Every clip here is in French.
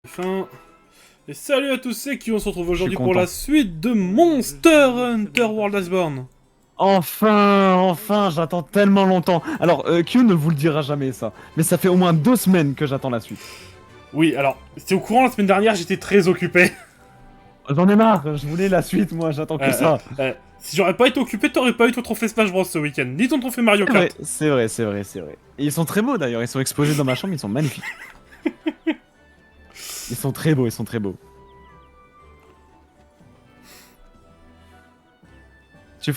Fin. Et salut à tous ceux qui on se retrouve aujourd'hui pour la suite de Monster Hunter World Iceborne. Enfin, j'attends tellement longtemps. Alors, Q ne vous le dira jamais ça, mais ça fait au moins 2 semaines que j'attends la suite. Oui, alors, t'es au courant, la semaine dernière, j'étais très occupé. J'en ai marre, je voulais la suite, moi, j'attends que ça. Si j'aurais pas été occupé, t'aurais pas eu ton trophée Smash Bros ce week-end, ni ton trophée Mario Kart. C'est vrai. Et ils sont très beaux d'ailleurs, ils sont exposés dans ma chambre, ils sont magnifiques. Ils sont très beaux.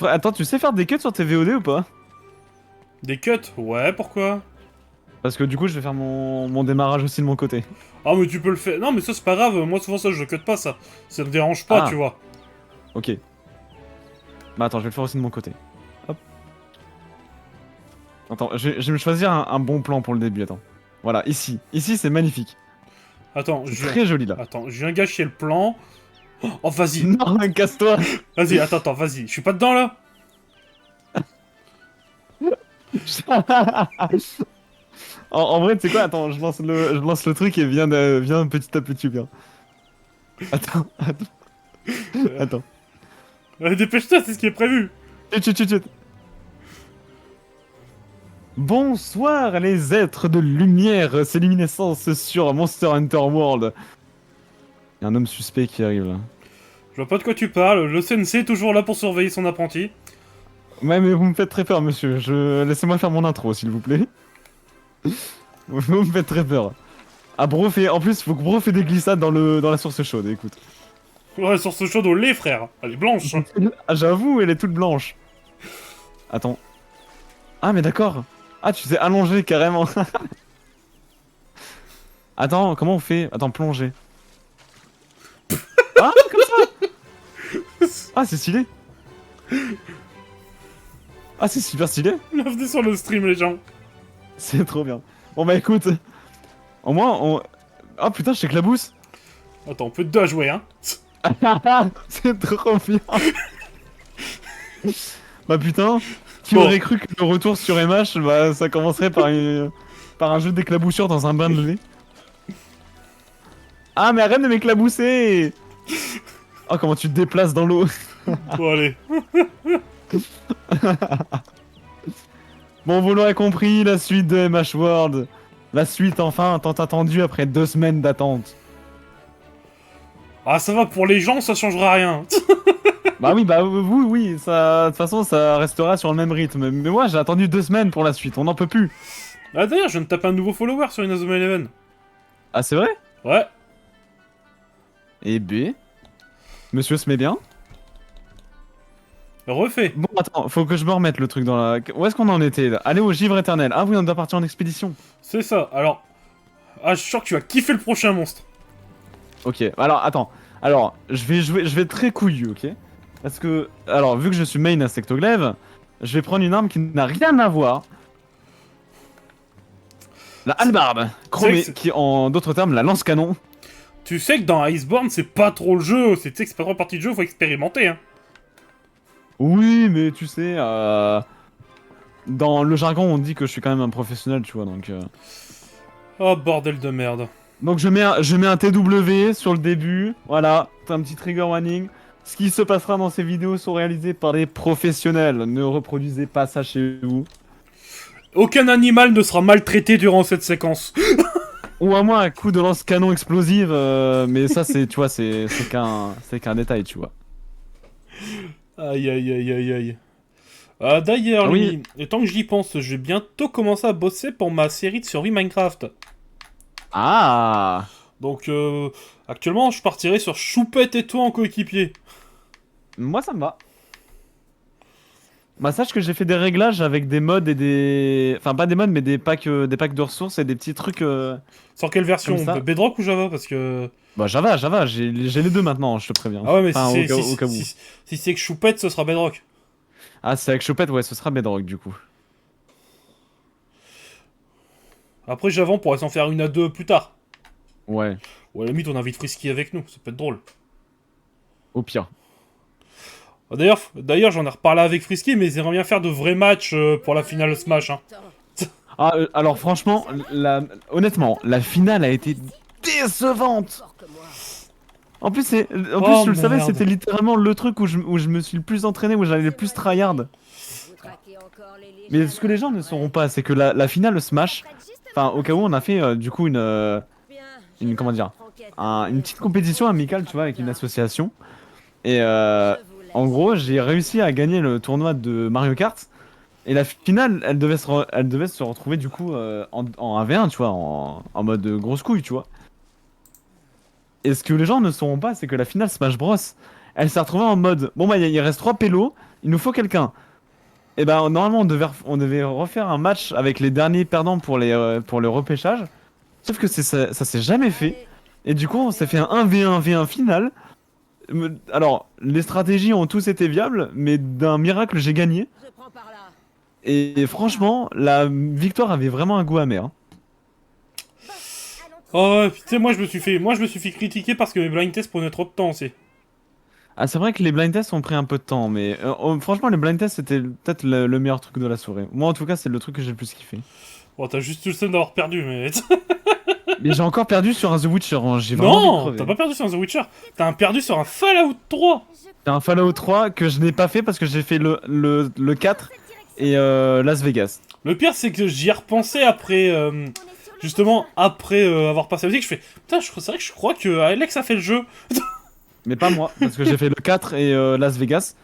Attends, tu sais faire des cuts sur tes VOD ou pas? Des cuts? Ouais, pourquoi? Parce que du coup, je vais faire mon démarrage aussi de mon côté. Ah, mais tu peux le faire. Non, mais ça, c'est pas grave, moi, souvent, ça, je cut pas, ça. Ça me dérange pas, tu vois. Ok. Bah attends, je vais le faire aussi de mon côté. Hop. Attends, je vais me choisir un bon plan pour le début, attends. Voilà, ici. Ici, c'est magnifique. Attends, C'est très joli, là. Attends, je viens gâcher le plan. Oh, vas-y. Non, casse-toi. Vas-y, attends, vas-y. Je suis pas dedans, là? En vrai, tu sais quoi? Attends, je lance le truc et viens petit à petit, viens. Attends. Attends. Dépêche-toi, c'est ce qui est prévu. Chut. Bonsoir les êtres de lumière, c'est luminescence sur Monster Hunter World. Il y a un homme suspect qui arrive là. Je vois pas de quoi tu parles, le sensei est toujours là pour surveiller son apprenti. Ouais, mais vous me faites très peur, monsieur. Laissez-moi faire mon intro, s'il vous plaît. Vous me faites très peur. Ah, Bro fait... En plus, faut que Bro fait des glissades dans la source chaude, écoute. Ouais, sur ce chaude au lait, frère. Elle est blanche. Ah, j'avoue, elle est toute blanche. Attends. Ah, mais d'accord. Ah, tu t'es allongé, carrément. Attends, comment on fait? Attends, plonger. Ah, comme ça. Ah, c'est stylé. Ah, c'est super stylé. Bienvenue sur le stream, les gens. C'est trop bien. Bon, bah écoute. Au moins, on... Oh putain, je t'éclabousse. Attends, on peut deux à jouer, hein. C'est trop bien. Bah putain, qui aurait cru que le retour sur MH, bah ça commencerait par un jeu d'éclaboussure dans un bain de lait. Ah mais arrête de m'éclabousser. Oh comment tu te déplaces dans l'eau. Bon allez. Bon vous l'aurez compris, la suite de MH World. La suite enfin tant attendue après 2 semaines d'attente. Ah ça va, pour les gens ça changera rien. Bah oui, ça, de toute façon ça restera sur le même rythme. Mais moi j'ai attendu 2 semaines pour la suite, on n'en peut plus. Ah d'ailleurs, je viens de taper un nouveau follower sur Inazuma Eleven. Ah c'est vrai? Ouais. Et B. Monsieur se met bien. Refait. Bon attends, faut que je me remette le truc dans la... Où est-ce qu'on en était là? Allez au givre éternel. Ah oui, on doit partir en expédition. C'est ça, alors... Ah, je suis sûr que tu vas kiffer le prochain monstre. Ok, alors attends. Alors, je vais être très couillu, ok? Parce que, alors, vu que je suis main insectoglaive, je vais prendre une arme qui n'a rien à voir. La hallebarde, chromée, qui en d'autres termes, la lance-canon. Tu sais que dans Iceborne, c'est pas trop le jeu. Tu sais que c'est pas trop partie de jeu, faut expérimenter, hein. Oui, mais tu sais, dans le jargon, on dit que je suis quand même un professionnel, tu vois, donc... Oh, bordel de merde. Donc je mets un TW sur le début, voilà, un petit trigger warning. Ce qui se passera dans ces vidéos sont réalisées par des professionnels, ne reproduisez pas ça chez vous. Aucun animal ne sera maltraité durant cette séquence. Ou à moins un coup de lance-canon explosive, mais ça c'est, tu vois, c'est qu'un détail, tu vois. Aïe. D'ailleurs, Oui. et tant que j'y pense, je vais bientôt commencer à bosser pour ma série de survie Minecraft. Ah. Donc, actuellement, je partirai sur Choupette et toi en coéquipier. Moi ça me va. Bah sache que j'ai fait des réglages avec des mods et des... Enfin pas des mods mais des packs de ressources et des petits trucs... Sur quelle version? Bedrock ou Java? Parce que... Bah Java, j'ai les deux maintenant, je te préviens. Ah ouais, mais enfin, si c'est que Choupette, ce sera Bedrock. Ah c'est avec Choupette, ouais, ce sera Bedrock du coup. Après, Java, on pourrait s'en faire une à deux plus tard. Ouais. Ou à la limite, on invite Frisky avec nous, ça peut être drôle. Au pire. D'ailleurs, j'en ai reparlé avec Frisky, mais ils aimeraient bien faire de vrais matchs pour la finale Smash. Hein. Ah, alors franchement, honnêtement, la finale a été décevante. En plus, Oh, je le savais, merde. c'était littéralement le truc où je me suis le plus entraîné, où j'avais le plus tryhard. Mais ce que les gens ne sauront pas, c'est que la finale Smash, enfin au cas où on a fait du coup comment dire, une petite compétition amicale, tu vois, avec une association. Et en gros, j'ai réussi à gagner le tournoi de Mario Kart. Et la finale, elle devait se retrouver du coup en 1v1, tu vois, en mode grosse couille, tu vois. Et ce que les gens ne sauront pas, c'est que la finale Smash Bros, elle s'est retrouvée en mode, bon bah il reste 3 pélos, il nous faut quelqu'un. Et ben normalement on devait refaire un match avec les derniers perdants pour le repêchage. Sauf que ça s'est jamais fait. Et du coup on s'est fait un 1v1 final. Alors les stratégies ont tous été viables, mais d'un miracle j'ai gagné. Et franchement la victoire avait vraiment un goût amer. Hein. Oh ouais, tu sais, moi je me suis fait critiquer parce que mes blind tests prenaient trop de temps aussi. Ah c'est vrai que les blind tests ont pris un peu de temps, mais franchement les blind tests c'était peut-être le meilleur truc de la soirée. Moi en tout cas c'est le truc que j'ai le plus kiffé. Bon, t'as juste eu le seum d'avoir perdu, mais... Mais j'ai encore perdu sur un The Witcher, hein. J'ai vraiment envie de Non, crever. t'as pas perdu sur un The Witcher, t'as perdu sur un Fallout 3. C'est un Fallout 3 que je n'ai pas fait parce que j'ai fait le 4 et Las Vegas. Le pire, c'est que j'y ai repensé après... justement, après avoir passé la musique, je fais... Putain, c'est vrai que je crois que Alex a fait le jeu. Mais pas moi, parce que j'ai fait le 4 et Las Vegas.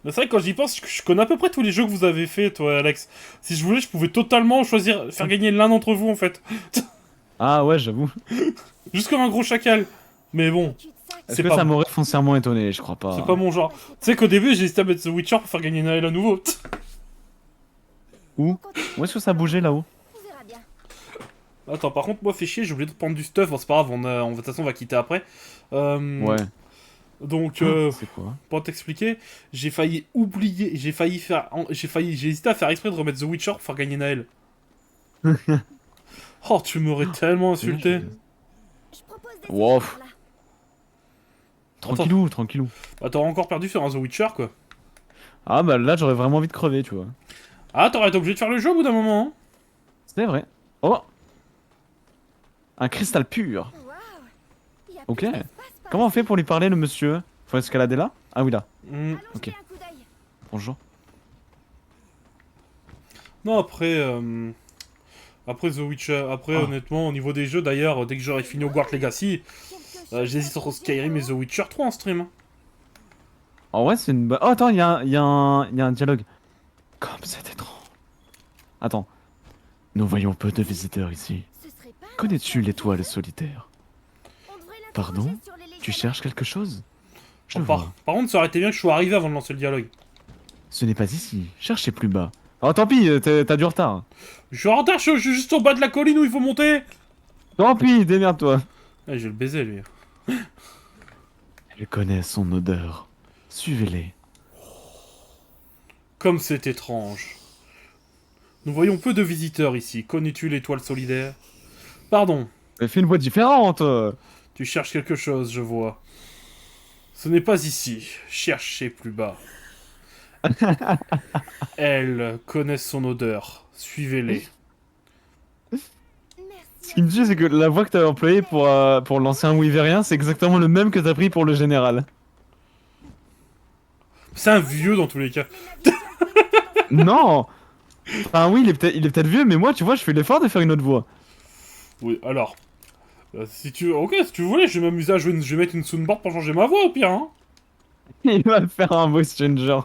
Mais c'est vrai que quand j'y pense, je connais à peu près tous les jeux que vous avez fait, toi, Alex. Si je voulais, je pouvais totalement choisir, faire gagner l'un d'entre vous, en fait. Ah ouais, j'avoue. Juste comme un gros chacal. Mais bon, Est-ce que ça m'aurait foncièrement étonné? Je crois pas. c'est pas mon genre. Tu sais qu'au début, j'ai hésité à mettre The Witcher pour faire gagner Naël à nouveau. Où est-ce que ça bougeait là-haut? Attends, par contre, moi, fais chier, j'ai oublié de prendre du stuff. Bon, c'est pas grave, de toute façon, on va quitter après. Ouais. Donc, C'est quoi? pour t'expliquer, j'ai failli oublier, j'ai hésité à faire exprès de remettre The Witcher pour faire gagner Naël. Oh, tu m'aurais tellement insulté. Wow. Tranquillou, tranquillou. Bah, t'aurais encore perdu sur un The Witcher, quoi. Ah bah là j'aurais vraiment envie de crever, tu vois. Ah, t'aurais été obligé de faire le jeu au bout d'un moment, hein. C'est vrai. Oh, un cristal pur. Ok. Comment on fait pour lui parler, le monsieur? Faut escalader là? Ah oui, là. Ok. Bonjour. Non, après... Après The Witcher, honnêtement, au niveau des jeux, d'ailleurs, dès que j'aurai fini Hogwarts Legacy, j'hésite entre Skyrim et The Witcher 3 en stream. Hein. En vrai, c'est une bonne... Oh, attends, il y a un dialogue. Comme c'est étrange. Attends. Nous voyons peu de visiteurs ici. Connais-tu l'étoile solitaire? Pardon? Tu cherches quelque chose? Je vois. Par contre, ça aurait été bien que je sois arrivé avant de lancer le dialogue. Ce n'est pas ici. Cherchez plus bas. Oh, tant pis, t'as du retard. Je suis en retard, je suis juste au bas de la colline où il faut monter. Tant pis, démerde-toi. Eh, je vais le baiser, lui. Elle connaît son odeur. Suivez-les. Comme c'est étrange. Nous voyons peu de visiteurs ici. Connais-tu l'étoile solidaire? Pardon. Elle fait une voix différente. Tu cherches quelque chose, je vois. Ce n'est pas ici. Cherchez plus bas. Elles connaissent son odeur. Suivez-les. Ce qui me tue, c'est que la voix que t'as employée pour l'ancien Wyverien, c'est exactement le même que t'as pris pour le général. C'est un vieux dans tous les cas. Non. Enfin oui, il est peut-être vieux, mais moi, tu vois, je fais l'effort de faire une autre voix. Oui, alors. Si tu voulais, je vais m'amuser à jouer. Je vais mettre une soundboard pour changer ma voix au pire, hein. Il va faire un voice changer.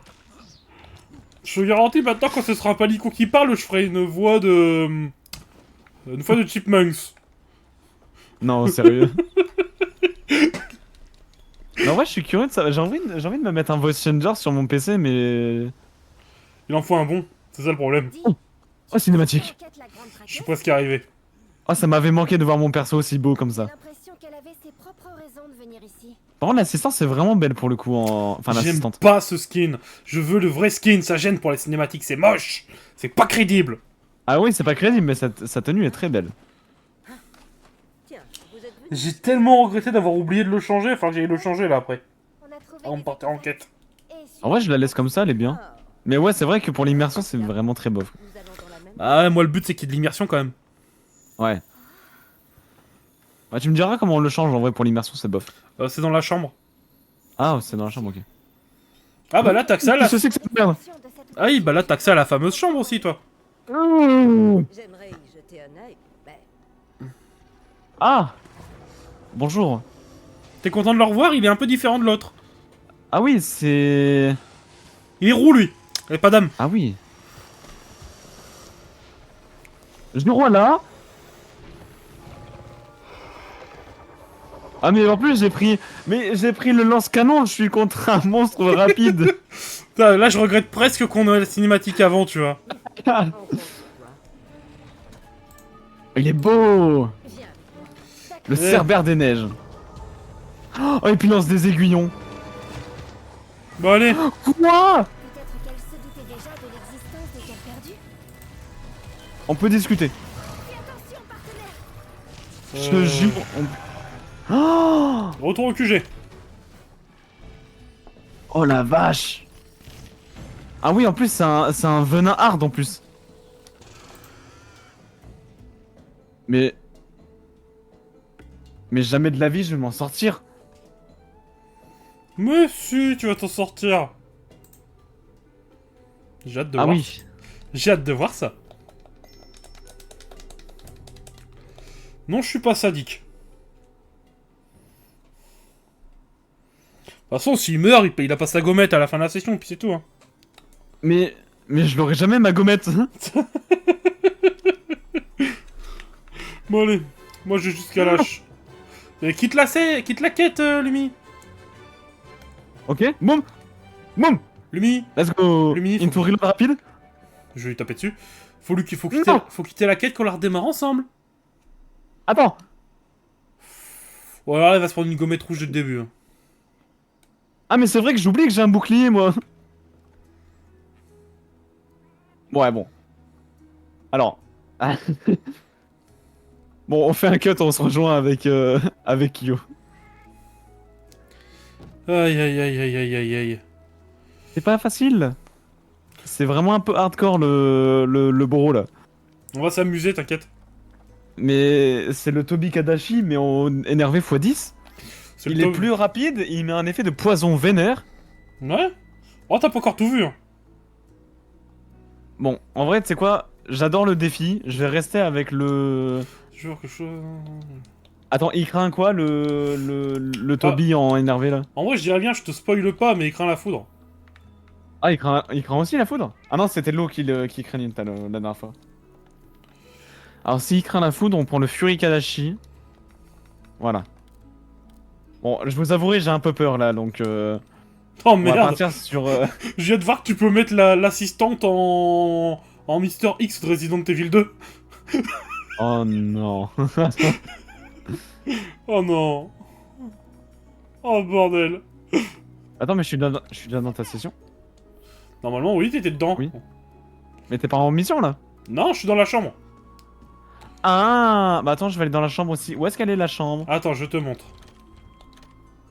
Je te garantis, maintenant, quand ce sera un palico qui parle, je ferai une voix de. Une voix de Chipmunks. Non, sérieux. Mais en vrai, je suis curieux de ça. J'ai envie de me mettre un voice changer sur mon PC, mais. Il en faut un bon, c'est ça le problème. Oh, cinématique. Je suis presque arrivé. Oh, ça m'avait manqué de voir mon perso aussi beau comme ça. Par contre, l'assistance est vraiment belle pour le coup. Enfin, J'aime l'assistante. pas ce skin. Je veux le vrai skin, ça gêne pour les cinématiques, c'est moche. C'est pas crédible. Ah oui, c'est pas crédible, mais sa tenue est très belle. J'ai tellement regretté d'avoir oublié de le changer, enfin j'allais le changer là après. On partait en quête. En vrai, je la laisse comme ça, elle est bien. Mais ouais, c'est vrai que pour l'immersion, c'est vraiment très bof. Ah ouais, moi le but c'est qu'il y ait de l'immersion quand même. Ouais. Bah, tu me diras comment on le change en vrai pour l'immersion, c'est bof. C'est dans la chambre. Ah, c'est dans la chambre, ok. Ah bah là, t'as accès à la... Qu'est-ce que c'est que cette merde? Ah oui, bah là, t'as accès à la fameuse chambre aussi, toi. J'aimerais y jeter un œil, mais Ah! Bonjour. T'es content de le revoir? Il est un peu différent de l'autre. Ah oui, c'est... Il est roux, lui. Et pas d'âme. Ah oui. Je le vois là. Ah mais en plus j'ai pris... Mais j'ai pris le lance-canon, je suis contre un monstre rapide. Putain, là, je regrette presque qu'on ait la cinématique avant, tu vois. encore pour toi. Il est beau. Viens. Le Ouais. Cerbère des neiges. Oh, et puis il lance des aiguillons. Bon, allez. Quoi? Peut-être qu'elle se doutait déjà de l'existence des cœurs perdus. On peut discuter. Fais attention, partenaire. Je te jure. Oh, Retour au QG. oh la vache. Ah oui, en plus c'est un venin hard en plus. Mais jamais de la vie je vais m'en sortir. Mais si, tu vas t'en sortir. J'ai hâte de Ah voir. oui. J'ai hâte de voir ça. Non, je suis pas sadique. De toute façon, s'il meurt, il a pas sa gommette à la fin de la session, puis c'est tout. Hein. Mais je l'aurai jamais ma gommette. Bon, allez. Moi, j'ai jusqu'à lâche. Et quitte la quête, Lumi. Ok. Boum. Boum. Lumi, Let's go. Lumini, faut- Into reload rapide. je vais lui taper dessus. Faut Non. quitter la quête qu'on la redémarre ensemble. Attends. Ou alors, elle va se prendre une gommette rouge dès le début. Hein. Ah mais c'est vrai que j'oublie que j'ai un bouclier moi. Ouais bon. Alors. Bon on fait un cut, on se rejoint avec avec Kyo. Aïe, aïe, aïe, aïe, aïe, aïe, aïe. C'est pas facile. C'est vraiment un peu hardcore le boro là. On va s'amuser, t'inquiète. Mais c'est le Tobi Kadashi mais en énervé x10. C'est Il le est top. plus rapide, il met un effet de poison vénère. Ouais. Oh, t'as pas encore tout vu. Hein. Bon, en vrai, tu sais quoi? J'adore le défi, je vais rester avec le... Je veux que je... Attends, il craint quoi le Tobi en énervé là? En vrai, je dirais bien, je te spoile pas, mais il craint la foudre. Ah, il craint aussi la foudre? Ah non, c'était l'eau qui craignait la dernière fois. Alors, s'il craint la foudre, on prend le Fury Kadashi. Voilà. Bon, je vous avouerai, j'ai un peu peur là, donc Oh on va merde. partir sur... Je viens de voir que tu peux mettre l'assistante en Mister X de Resident Evil 2. Oh non. Oh non. Oh bordel. Attends, mais je suis déjà dans ta session? Normalement, oui, t'étais dedans. Oui. Mais t'es pas en mission là? Non, je suis dans la chambre. Ah, bah attends, je vais aller dans la chambre aussi. Où est-ce qu'elle est la chambre? Attends, je te montre.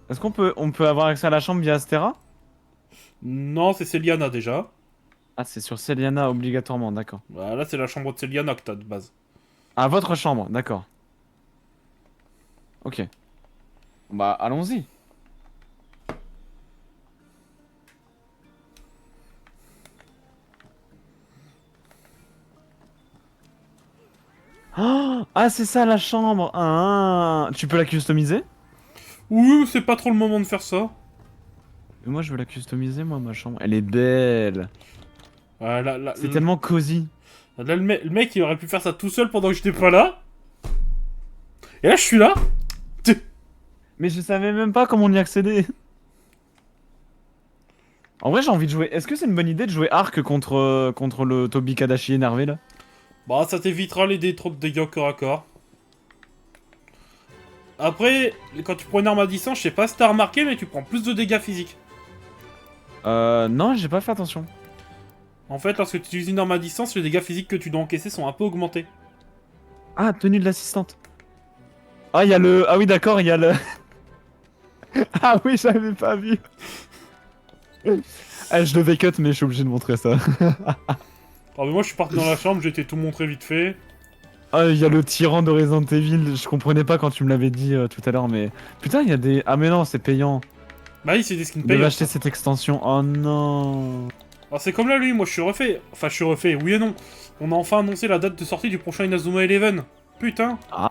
Est-ce on peut avoir accès à la chambre via Astera? Non, c'est Celiana déjà. Ah, c'est sur Celiana obligatoirement, d'accord. Bah, là, c'est la chambre de Celiana que t'as de base. Ah, votre chambre, d'accord. Ok. Bah, allons-y. Oh, ah, c'est ça la chambre. Ah, tu peux la customiser? Ouh, c'est pas trop le moment de faire ça. Mais moi, je veux la customiser, moi, ma chambre. Elle est belle. C'est tellement cosy. Là, le mec, il aurait pu faire ça tout seul pendant que j'étais pas là. Et là, je suis là. Mais je savais même pas comment on y accéder. En vrai, j'ai envie de jouer. Est-ce que c'est une bonne idée de jouer Arc contre le Tobi Kadashi énervé là? Bah, ça t'évitera trop de dégâts au corps à corps. Après, quand tu prends une arme à distance, je sais pas si t'as remarqué, mais tu prends plus de dégâts physiques. Non, j'ai pas fait attention. En fait, lorsque tu utilises une arme à distance, les dégâts physiques que tu dois encaisser sont un peu augmentés. Ah, tenue de l'assistante. Ah, il y a le... Ah oui, d'accord, il y a le... Ah oui, j'avais pas vu. Ah, je devais cut, mais je suis obligé de montrer ça. Alors, mais moi, je suis parti dans la chambre, j'ai été tout montré vite fait. Ah, il y a le tyran de Resident Evil, je comprenais pas quand tu me l'avais dit tout à l'heure, mais... Putain, il y a des... Ah mais non, c'est payant. Bah oui, c'est des skins Je devais payants. acheter cette extension, oh non. Alors c'est comme là lui, moi je suis refait. Enfin je suis refait, oui et non. On a enfin annoncé la date de sortie du prochain Inazuma Eleven. Putain. Ah.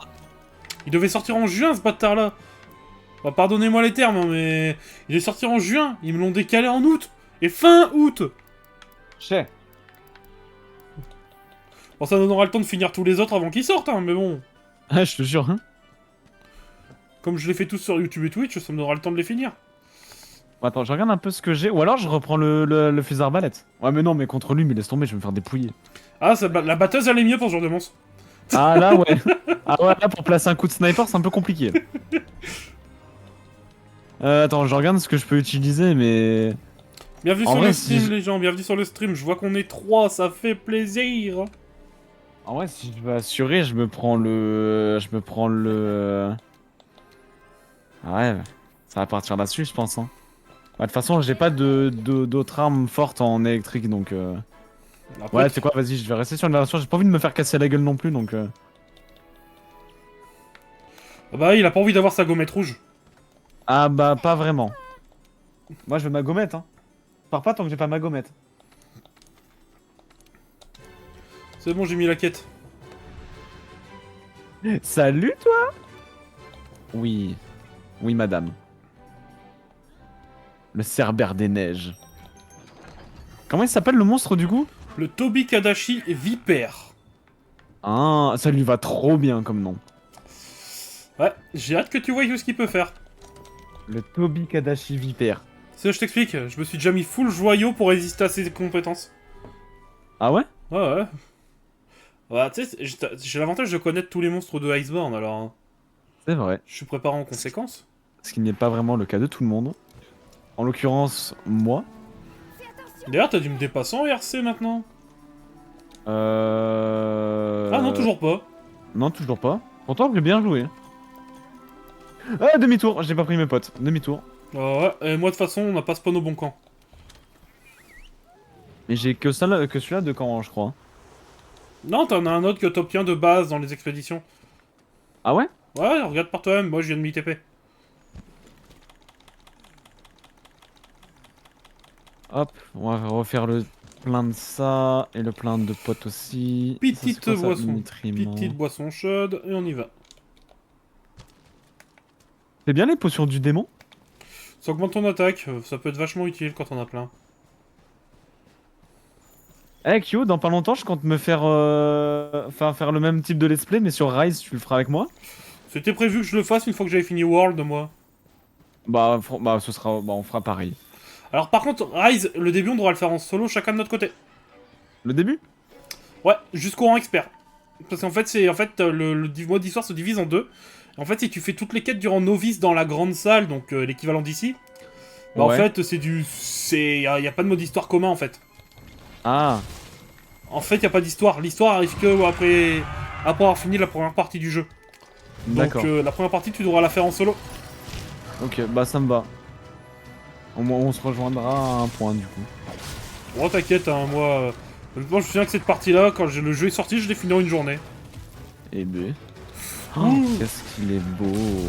Il devait sortir en juin ce bâtard là. Bah, pardonnez-moi les termes, hein, mais... Il est sorti en juin, ils me l'ont décalé en août. Et fin août. Cher. Bon ça donnera le temps de finir tous les autres avant qu'ils sortent, hein, mais bon. Ah, je te jure, hein. Comme je les fais tous sur YouTube et Twitch, ça me donnera le temps de les finir. Bon, attends, je regarde un peu ce que j'ai, ou alors je reprends le fusil arbalète. Ouais mais non, mais contre lui, mais laisse tomber, je vais me faire dépouiller. Ah, la batteuse elle est mieux pour ce genre de monstre. Ah là, ouais. Ah ouais, là, pour placer un coup de sniper, c'est un peu compliqué. Attends, je regarde ce que je peux utiliser, mais... Bienvenue En sur vrai, le si stream je- les gens, bienvenue sur le stream. Je vois qu'on est 3, ça fait plaisir. En vrai, si je veux assurer, je me prends le... Ah ouais, ça va partir là-dessus, je pense, hein. Bah, de toute façon, j'ai pas d'autres armes fortes en électrique, donc... Après, Ouais, c'est quoi, vas-y, je vais rester sur une version, j'ai pas envie de me faire casser la gueule non plus, donc... Ah bah il a pas envie d'avoir sa gommette rouge. Ah bah, pas vraiment. Moi, je veux ma gommette, hein. Je pars pas tant que j'ai pas ma gommette. C'est bon, j'ai mis la quête. Salut, toi. Oui. Oui, madame. Le Cerbère des Neiges. Comment il s'appelle, le monstre, du coup? Le Tobi Kadashi Vipère. Ah, ça lui va trop bien comme nom. Ouais, j'ai hâte que tu voies ce qu'il peut faire. Le Tobi Kadashi Vipère. C'est je t'explique, je me suis déjà mis full joyau pour résister à ses compétences. Ah ouais? Ouais, ouais. Bah, tu sais, j'ai l'avantage de connaître tous les monstres de Iceborne, alors hein, C'est vrai. je suis préparé en conséquence. Ce qui n'est pas vraiment le cas de tout le monde. En l'occurrence, moi. D'ailleurs, t'as dû me dépasser en RC maintenant. Euh... Ah non, toujours pas. Non, toujours pas. Pourtant, j'ai bien joué. Ah, demi-tour. J'ai pas pris mes potes. Demi-tour. Ouais, et moi de toute façon, on n'a pas spawn au bon camp. Mais j'ai que ça, que celui-là de camp, je crois. Non, t'en as un autre que t'obtiens de base dans les expéditions. Ah ouais? Ouais, regarde par toi-même, moi je viens de m'y TP. Hop, on va refaire le plein de ça et le plein de potes aussi. Ça, c'est Petite quoi, ça? boisson. Nutriments. Petite boisson chaude, et on y va. C'est bien les potions du démon? Ça augmente ton attaque, ça peut être vachement utile quand on a plein. Eh Kyo, dans pas longtemps, je compte me faire, faire le même type de let's play, mais sur Rise, tu le feras avec moi? C'était prévu que je le fasse une fois que j'avais fini World, moi. Bah, ce sera, bah, on fera pareil. Alors par contre, Rise, le début on devra le faire en solo chacun de notre côté. Le début? Ouais, jusqu'au rang expert. Parce qu'en fait, le mode d'histoire se divise en deux. En fait, si tu fais toutes les quêtes durant novice dans la grande salle, donc l'équivalent d'ici, bah Ouais. en fait, y a pas de mode histoire commun en fait. Ah, En fait, y a pas d'histoire. L'histoire arrive que après avoir fini la première partie du jeu. Donc d'accord. la première partie, tu devras la faire en solo. Ok, bah ça me va. Au moins, on se rejoindra à un point du coup. Bon, t'inquiète, hein, moi, je me souviens que cette partie-là, quand le jeu est sorti, je l'ai fini en une journée. Et B. Oh, Ouh. qu'est-ce qu'il est beau.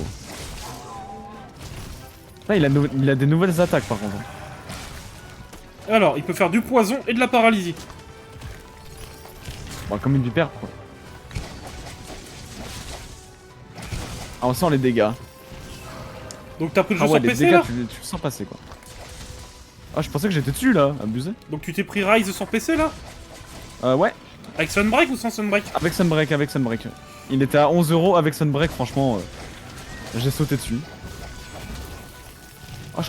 Ah, il a des nouvelles attaques par contre. Alors, il peut faire du poison et de la paralysie. Bon, comme une vipère quoi. Ah, on sent les dégâts. Donc t'as pris le jeu Ah ouais, sur les PC dégâts, là tu le sens passer quoi. Ah, je pensais que j'étais dessus là, abusé. Donc tu t'es pris Rise sur PC là Ouais, Avec Sunbreak ou sans Sunbreak? avec Sunbreak, avec Sunbreak. Il était à 11 € avec Sunbreak, franchement, j'ai sauté dessus. Oh,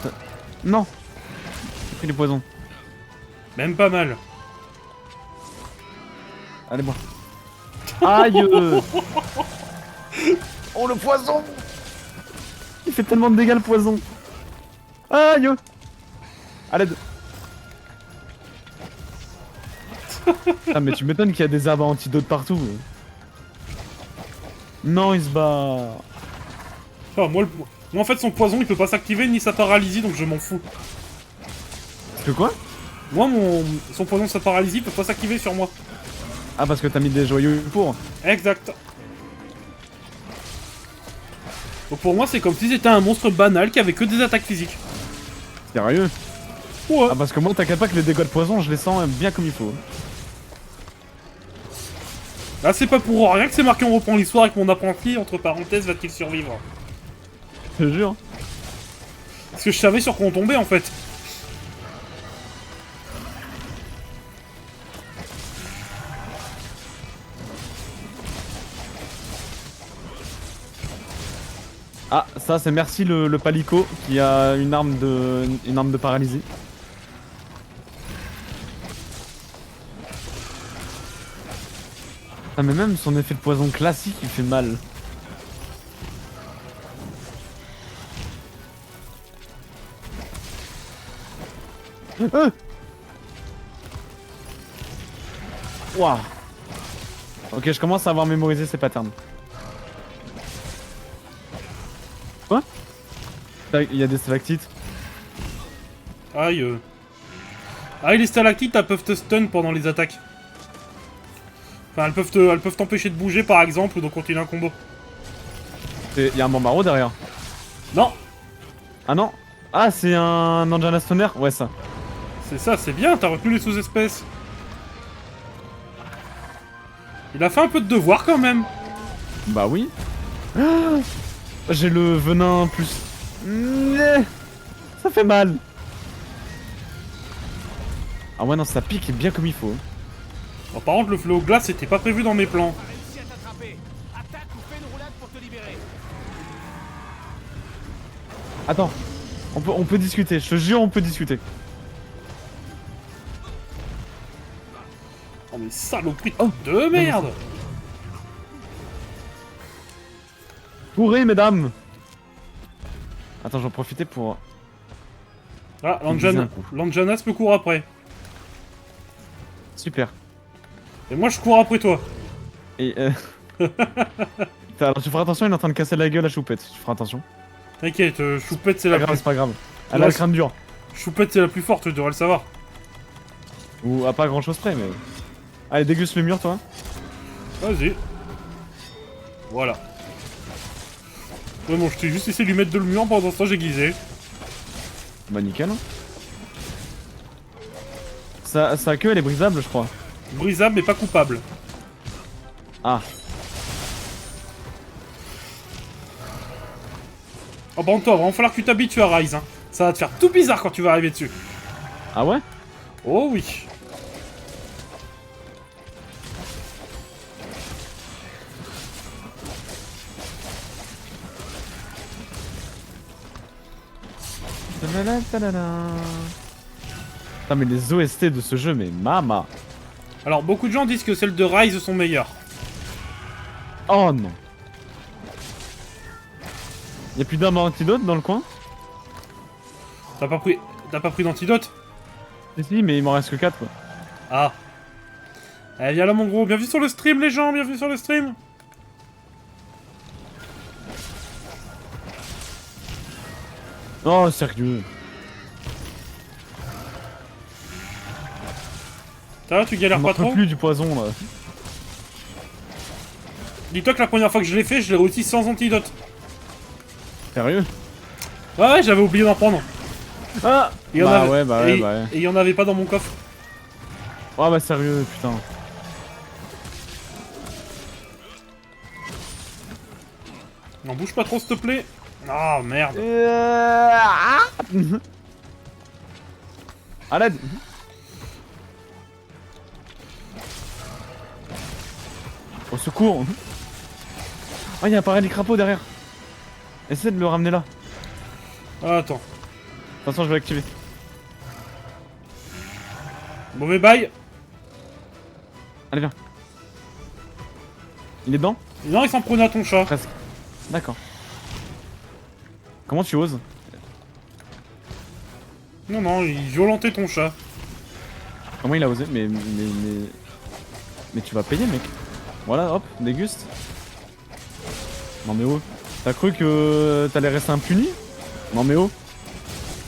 non. J'ai pris les poisons. Même pas mal. Allez, moi. Aïe. Oh, le poison. Il fait tellement de dégâts, le poison. Aïe. À l'aide. Ah, mais tu m'étonnes qu'il y a des arbres antidotes partout. Non, il se bat. Ah, moi, en fait, son poison il peut pas s'activer ni sa paralysie donc je m'en fous. Parce que quoi? Moi, son poison, sa paralysie peut pas s'activer sur moi. Ah, parce que t'as mis des joyaux pour. Exact. Donc pour moi, c'est comme si c'était un monstre banal qui avait que des attaques physiques. Sérieux? Ouais. Ah, parce que moi, t'inquiète pas que les dégâts de poison, je les sens bien comme il faut. Là, c'est pas pour rien que c'est marqué on reprend l'histoire avec mon apprenti, entre parenthèses, va-t-il survivre? Je te jure. Parce que je savais sur quoi on tombait en fait. Ah, ça, c'est merci le palico qui a une arme de paralysie. Ah, mais même son effet de poison classique, il fait mal. Waouh. Ok, je commence à avoir mémorisé ces patterns. Quoi? Il y a des stalactites. Aïe. Ah, et les stalactites, elles peuvent te stun pendant les attaques. Enfin, elles peuvent t'empêcher de bouger par exemple, ou de continuer un combo. Il y a un bambaro derrière. Non. Ah non. Ah, c'est un Anjana Stoner. Ouais, ça. C'est ça, c'est bien, t'as retenu les sous-espèces. Il a fait un peu de devoir quand même. Bah oui. Ah, j'ai le venin plus. Ça fait mal. Ah ouais non, ça pique bien comme il faut. Bon, par contre, le fléau glace, c'était pas prévu dans mes plans. Attends. On peut discuter, je te jure on peut discuter. Oh mais saloperie Oh, de merde. Courez mesdames. Attends, j'en profitais pour... Ah, Viser un coup. Lanjanas me court après. Super. Et moi, je cours après toi. Et alors tu feras attention, il est en train de casser la gueule à Choupette. Tu feras attention. T'inquiète, Choupette, c'est C'est pas la grave, plus... c'est pas grave. Elle a le crâne dur. Choupette, c'est la plus forte, tu devrais le savoir. Ou à pas grand chose près, mais... Allez, déguste le mur, toi. Vas-y. Voilà. Ouais, bon, je t'ai juste essayé de lui mettre de le mur, pendant ce temps, j'ai glissé. Bah nickel. Sa queue, elle est brisable, je crois. Brisable, mais pas coupable. Ah. Oh, bon, toi, va falloir que tu t'habitues à Rise, hein. Ça va te faire tout bizarre quand tu vas arriver dessus. Ah ouais? Oh oui. Putain mais les OST de ce jeu, mais mama. Alors, beaucoup de gens disent que celles de Rise sont meilleures. Oh non. Y'a plus d'un antidote dans le coin? T'as pas pris d'antidote? Si, mais il m'en reste que 4 quoi. Ah. Eh, viens là, mon gros. Bienvenue sur le stream, les gens. Bienvenue sur le stream. Oh, sérieux. Ça va, tu galères On pas n'en peut trop? plus du poison là. Dis-toi que la première fois que je l'ai fait, je l'ai réussi sans antidote. Sérieux? Ouais, j'avais oublié d'en prendre. Ah Et il y en bah avait- ouais, bah ouais, et- bah ouais. Et il y en avait pas dans mon coffre. Oh bah sérieux, putain. N'en bouge pas trop, s'il te plaît. Ah, merde. À l'aide. Au secours. Oh, il y a un pareil crapaud derrière. Essaie de le ramener là. Ah, attends. De toute façon, je vais l'activer. Mauvais bail. Allez, viens. Il est dedans? Non, il s'en prenait à ton chat. Presque. D'accord. Comment tu oses? Non, non, il violentait ton chat. Comment il a osé? Mais tu vas payer, mec. Voilà, hop, déguste. Non mais oh. T'as cru que t'allais rester impuni? Non mais oh.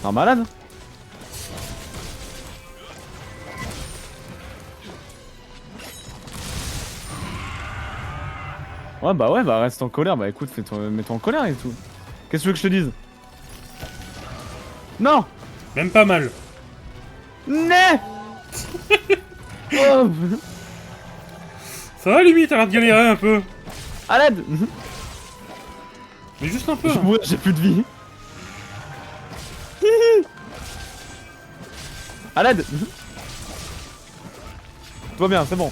T'es un malade? Ouais, bah reste en colère. Bah écoute, mets-toi en colère et tout. Qu'est-ce que tu veux que je te dise? Non! Même pas mal. Né! Oh! Ça va limite, t'as l'air de galérer un peu. À l'aide! Mais juste un peu. Je Hein. mourrai, j'ai plus de vie. À l'aide! Tout va bien, c'est bon.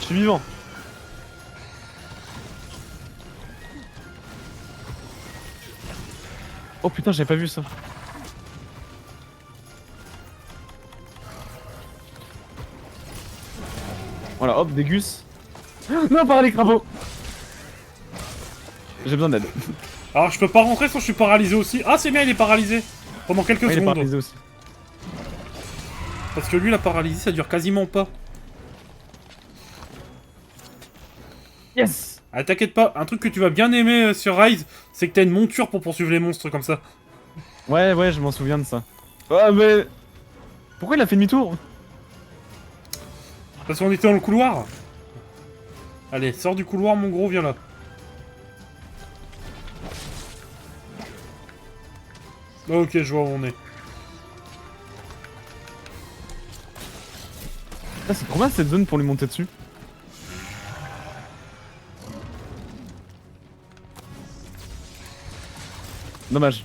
Je suis vivant. Oh putain, j'avais pas vu ça. Voilà, hop, dégus. Non, par les crapauds! J'ai besoin d'aide. Alors je peux pas rentrer sans je suis paralysé aussi. Ah c'est bien, il est paralysé. Pendant quelques Ouais, il est secondes. paralysé aussi. Parce que lui la paralysie ça dure quasiment pas. Yes! Ah t'inquiète pas, un truc que tu vas bien aimer sur Rise, c'est que t'as une monture pour poursuivre les monstres comme ça. Ouais, je m'en souviens de ça. Ah, mais. Pourquoi il a fait demi-tour? Parce qu'on était dans le couloir. Allez, sors du couloir mon gros, viens là. Ok, je vois où on est. Ah, c'est trop mal cette zone pour lui monter dessus. Dommage.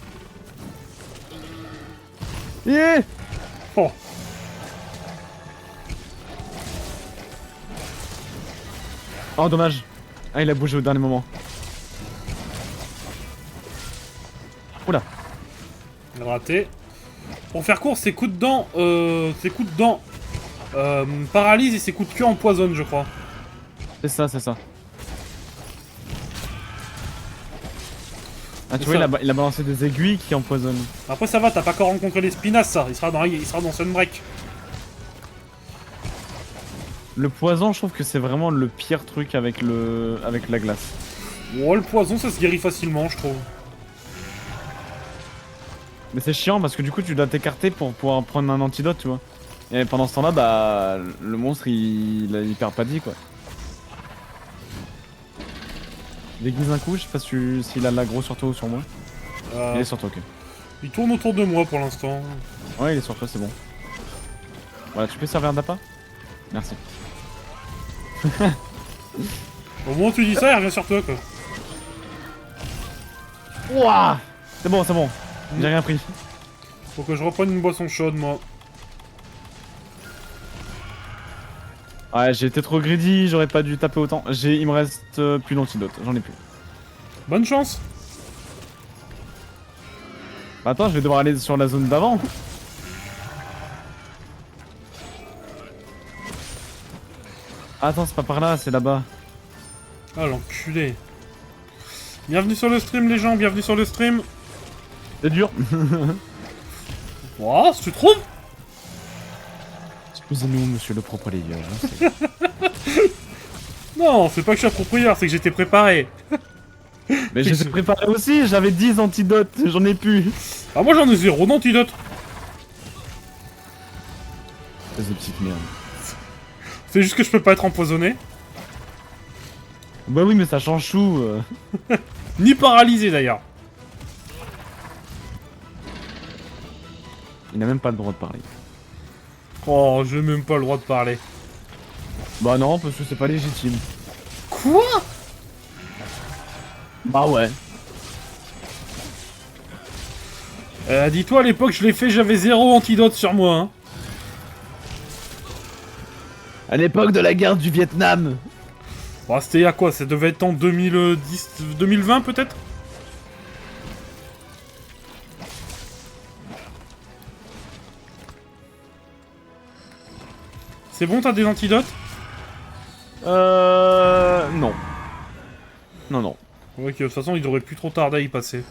Yeah! Oh. Oh, dommage. Ah, il a bougé au dernier moment. Oula. Raté. Pour faire court, ses coups de dents, paralysent et ses coups de queue empoisonnent, je crois. C'est ça, c'est ça. Ah, tu C'est vois, ça. il a balancé des aiguilles qui empoisonnent. Après ça va, t'as pas encore rencontré les spinaces, ça. Il sera dans Sunbreak. Le poison, je trouve que c'est vraiment le pire truc avec la glace. Oh, le poison, ça se guérit facilement, je trouve. Mais c'est chiant parce que du coup, tu dois t'écarter pour pouvoir prendre un antidote, tu vois. Et pendant ce temps-là, bah, le monstre, il perd pas de vie, quoi. Déguise un coup, je sais pas s'il a l'aggro sur toi ou sur moi. Il est sur toi, ok. Il tourne autour de moi pour l'instant. Ouais, il est sur toi, c'est bon. Voilà, tu peux servir d'appât? Merci. Au moment où tu dis ça, il revient sur toi, quoi. Ouah! C'est bon, j'ai rien pris. Faut que je reprenne une boisson chaude, moi. Ouais, j'ai été trop greedy, j'aurais pas dû taper autant. Il me reste plus d'antidote, j'en ai plus. Bonne chance. Bah, attends, je vais devoir aller sur la zone d'avant. Attends, c'est pas par là, c'est là-bas. Ah, l'enculé. Bienvenue sur le stream, les gens, bienvenue sur le stream. C'est dur. Ouah, tu trouves? Excusez-nous, monsieur le propriétaire. Non, c'est pas que je suis approprié, c'est que j'étais préparé. Mais j'étais préparé aussi, j'avais 10 antidotes, j'en ai plus. Ah, moi j'en ai 0 d'antidote. Ces petites merdes. C'est juste que je peux pas être empoisonné. Bah oui, mais ça change tout. Ni paralysé d'ailleurs. Il n'a même pas le droit de parler. Oh, j'ai même pas le droit de parler. Bah non, parce que c'est pas légitime. Quoi? Bah ouais. Dis-toi, à l'époque, je l'ai fait, j'avais 0 antidote sur moi. Hein. À l'époque de la guerre du Vietnam. Bon, c'était à quoi? Ça devait être en 2010, 2020 peut-être? C'est bon, t'as des antidotes? Non. Non. Ok, de toute façon, il aurait plus trop tarder à y passer.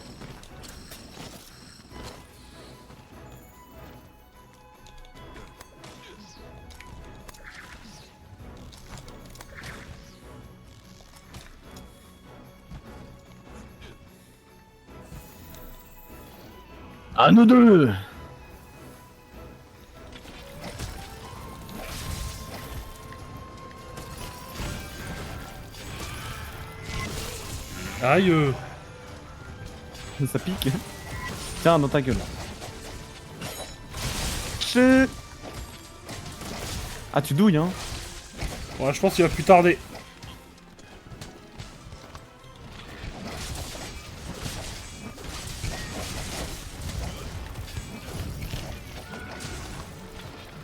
À nous deux. Aïe. Ça pique. Tiens, dans ta gueule. Chut. Ah, tu douilles, hein. Ouais, je pense qu'il va plus tarder.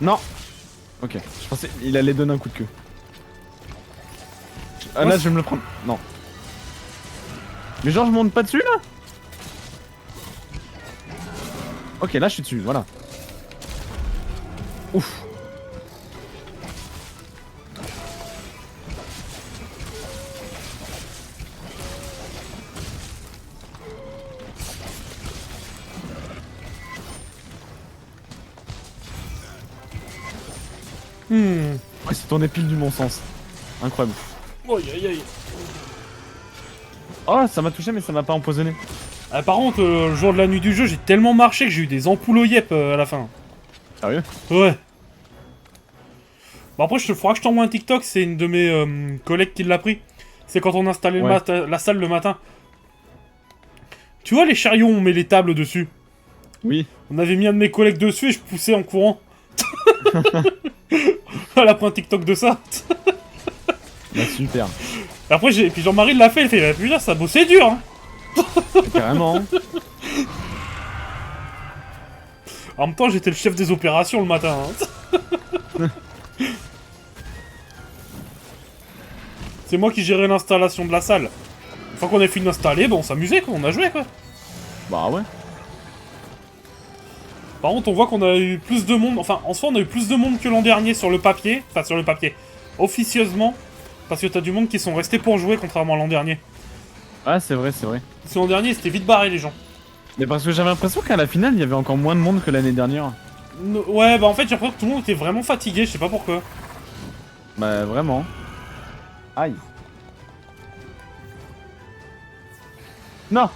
Non. Ok, je pensais il allait donner un coup de queue. Ah, là, je vais me le prendre. Non. Mais genre, je monte pas dessus, là. Ok, là, je suis dessus, voilà. Ouf. Ouais, c'est tourné pile du bon sens. Incroyable. Aïe aïe aïe. Oh, ça m'a touché, mais ça m'a pas empoisonné. Ah, par contre, le jour de la nuit du jeu, j'ai tellement marché que j'ai eu des ampoules au yep à la fin. Sérieux? Ouais. Bon, après, il faudra que je t'envoie un TikTok, c'est une de mes collègues qui l'a pris. C'est quand on installait Ouais. la salle le matin. Tu vois les chariots, on met les tables dessus. Oui. On avait mis un de mes collègues dessus et je poussais en courant. Elle a pris un TikTok de ça. Bah, super. Et après, puis Jean-Marie l'a fait, il fait, putain, ça bossait dur, hein. Carrément. Hein. En même temps, j'étais le chef des opérations le matin. Hein. C'est moi qui gérais l'installation de la salle. Une fois qu'on a fini d'installer, on s'amusait, quoi, on a joué, quoi. Bah ouais. Par contre, on voit qu'on a eu plus de monde. Enfin, en soi, on a eu plus de monde que l'an dernier sur le papier. Enfin, sur le papier. Officieusement. Parce que t'as du monde qui sont restés pour jouer, contrairement à l'an dernier. Ah, c'est vrai, c'est vrai. Parce que l'an dernier, c'était vite barré, les gens. Mais parce que j'avais l'impression qu'à la finale, il y avait encore moins de monde que l'année dernière. Ouais, bah en fait, j'ai l'impression que tout le monde était vraiment fatigué, je sais pas pourquoi. Bah, vraiment. Aïe. Non.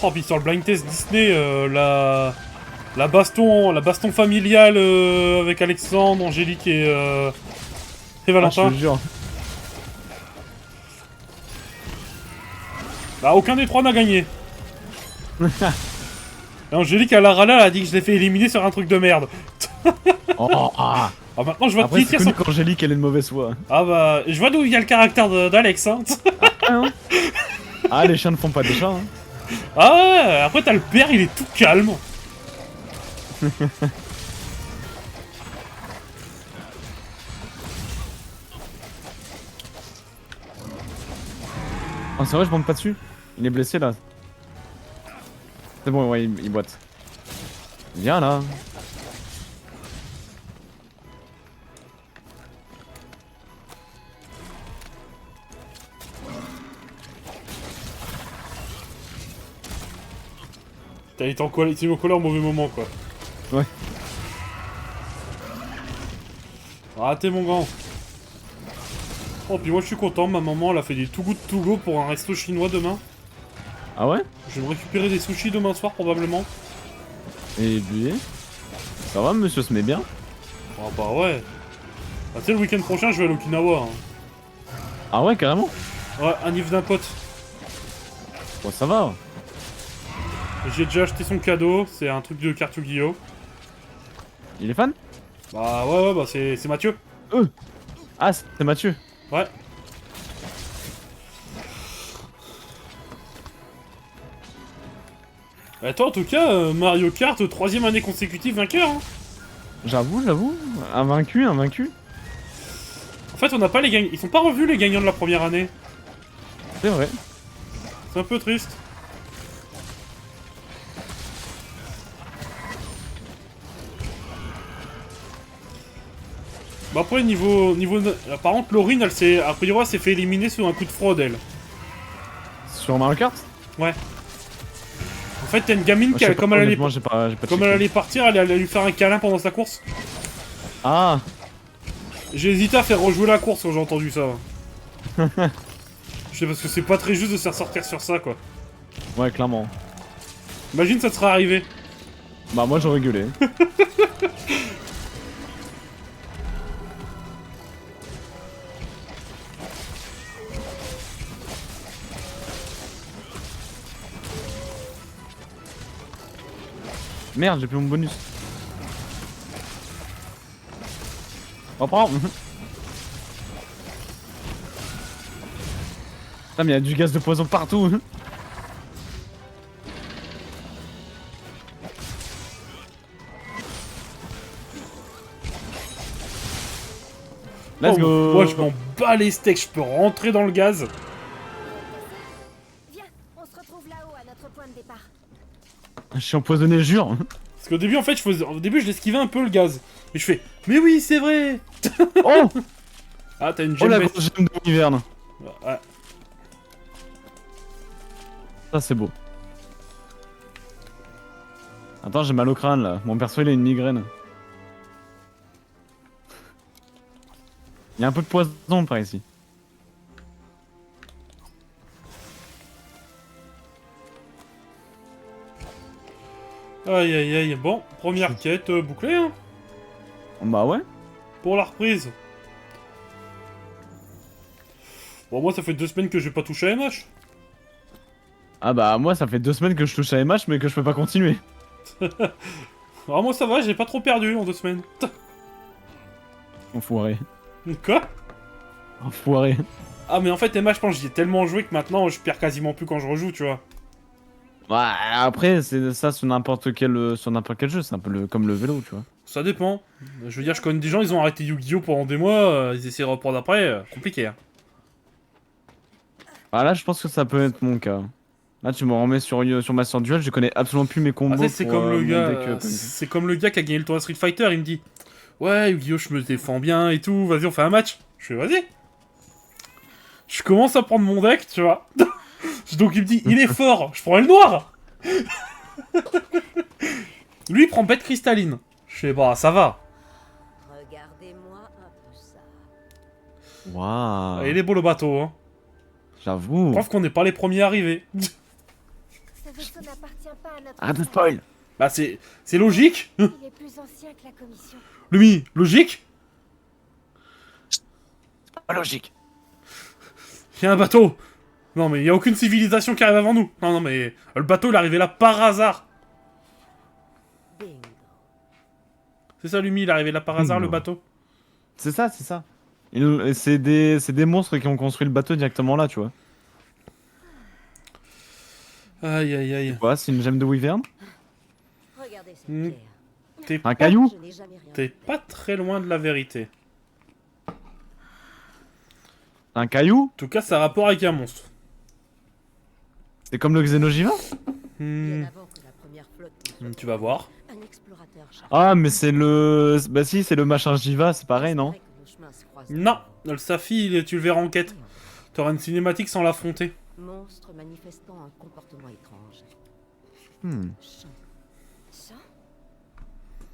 Oh, puis sur le blind test Disney, la baston familiale avec Alexandre, Angélique et Ah, je Valentin. te jure. Bah, aucun des trois n'a gagné. Et Angélique, à la râle, elle a dit que je l'ai fait éliminer sur un truc de merde. Oh, ah. Ah, maintenant, je vois Après, qui c'est tire connu son... qu'Angélique, elle est de mauvaise foi. Ah bah, je vois d'où il y a le caractère d'Alex, hein. Ah, les chiens ne font pas des chats, hein. Ah ouais, après t'as le père, il est tout calme. Ah, c'est vrai, je monte pas dessus. Il est blessé, là. C'est bon, ouais, il boite. Viens, là. T'as été en colère au mauvais moment, quoi. Ouais. Raté, mon grand. Oh, puis moi je suis content, ma maman elle a fait des Too Good To Go pour un resto chinois demain. Ah ouais? Je vais me récupérer des sushis demain soir, probablement. Et lui? Ça va, monsieur se met bien? Ah bah ouais. Bah, tu sais, le week-end prochain, je vais à l'Okinawa. Hein. Ah ouais, carrément? Ouais, un livre d'un pote. Bon, ça va. J'ai déjà acheté son cadeau, c'est un truc de carte Yu-Gi-Oh! Il est fan? Bah ouais, bah c'est Mathieu. Ah, c'est Mathieu. Ouais. Bah toi, en tout cas, Mario Kart, 3ème année consécutive vainqueur. Hein. J'avoue. Un vaincu. En fait, on n'a pas les gagnants. Ils sont pas revus les gagnants de la première année. C'est vrai. C'est un peu triste. Bah après, par contre, Laurine, a priori, elle s'est fait éliminer sur un coup de fraude, elle. Sur Mario Kart? Ouais. En fait, t'as une gamine qui, comme elle allait partir, elle allait lui faire un câlin pendant sa course. Ah. J'ai hésité à faire rejouer la course quand j'ai entendu ça. Je sais parce que c'est pas très juste de se faire sortir sur ça, quoi. Ouais, clairement. Imagine ça te serait arrivé. Bah moi j'aurais gueulé. Merde, j'ai plus mon bonus. Reprends. Putain, mais il y a du gaz de poison partout. Let's Oh, go. moi je m'en bats les steaks, je peux rentrer dans le gaz. Viens, on se retrouve là-haut à notre point de départ. Je suis empoisonné, jure. Parce qu'au début, en fait, au début, je l'esquivais un peu le gaz. Et je fais, mais oui, c'est vrai. Oh, Ah, t'as une oh gemme la bête. grosse gemme de l'hiverne. Ouais. Ça c'est beau. Attends, j'ai mal au crâne là. Mon perso il a une migraine. Il y a un peu de poison par ici. Aïe aïe aïe. Bon, première quête bouclée, hein. Bah ouais. Pour la reprise. Bon, moi, ça fait 2 semaines que j'ai pas touché à MH. Ah bah moi ça fait 2 semaines que je touche à MH mais que je peux pas continuer. Alors, moi, ça va, j'ai pas trop perdu en 2 semaines. Enfoiré. Quoi? Enfoiré. Ah, mais en fait, MH, je pense, j'y ai tellement joué que maintenant, je perds quasiment plus quand je rejoue, tu vois. Ouais, après c'est ça sur n'importe quel jeu, c'est un peu comme le vélo, tu vois. Ça dépend. Je veux dire, je connais des gens, ils ont arrêté Yu-Gi-Oh pendant des mois, ils essaient de reprendre après, compliqué, hein. Ah là je pense que ça peut être mon cas. Là tu me remets sur Master Duel, je connais absolument plus mes Ah, combos. c'est pour, comme le mon gars, deck, PNJ. c'est comme le gars qui a gagné le tournoi Street Fighter, il me dit ouais, Yu-Gi-Oh, je me défends bien et tout, vas-y, on fait un match. Je fais vas-y. Je commence à prendre mon deck, tu vois. Donc il me dit, il est fort, je prends le noir. Lui, il prend bête cristalline. Je fais bah, ça va. Regardez-moi un peu ça. Waouh. Il est beau le bateau, hein. J'avoue. Preuve qu'on n'est pas les premiers arrivés. Ce vaisseau n'appartient pas à notre Arrête de classe. spoil. Bah, c'est logique. Il est plus ancien que la commission. Lumi, logique. Pas logique. Il y a un bateau. Non, mais il y a aucune civilisation qui arrive avant nous. Non, non, mais le bateau, il est arrivé là par hasard. Bingo. C'est ça, Lumi, il est arrivé là par hasard, le Bingo. bateau. C'est ça, c'est ça. C'est des monstres qui ont construit le bateau directement là, tu vois. Aïe, aïe, aïe. Ouais, c'est une gemme de wyvern. Regardez cette Hmm. pierre. T'es Un caillou. Je n'ai jamais rien T'es fait. pas très loin de la vérité. Un caillou. En tout cas, ça a rapport avec un monstre. C'est comme le Xenojiva. Hmm, Bien avant que la première flotte ne soit tu vas voir. un explorateur chargé. Ah, mais c'est le. Bah si, c'est le machin Jiva, c'est pareil, non? C'est vrai que nos chemins se croisent. Non, le Safi, tu le verras en quête. T'auras une cinématique sans l'affronter. Monstre manifestant un comportement étrange. Hmm. Chant. Jean,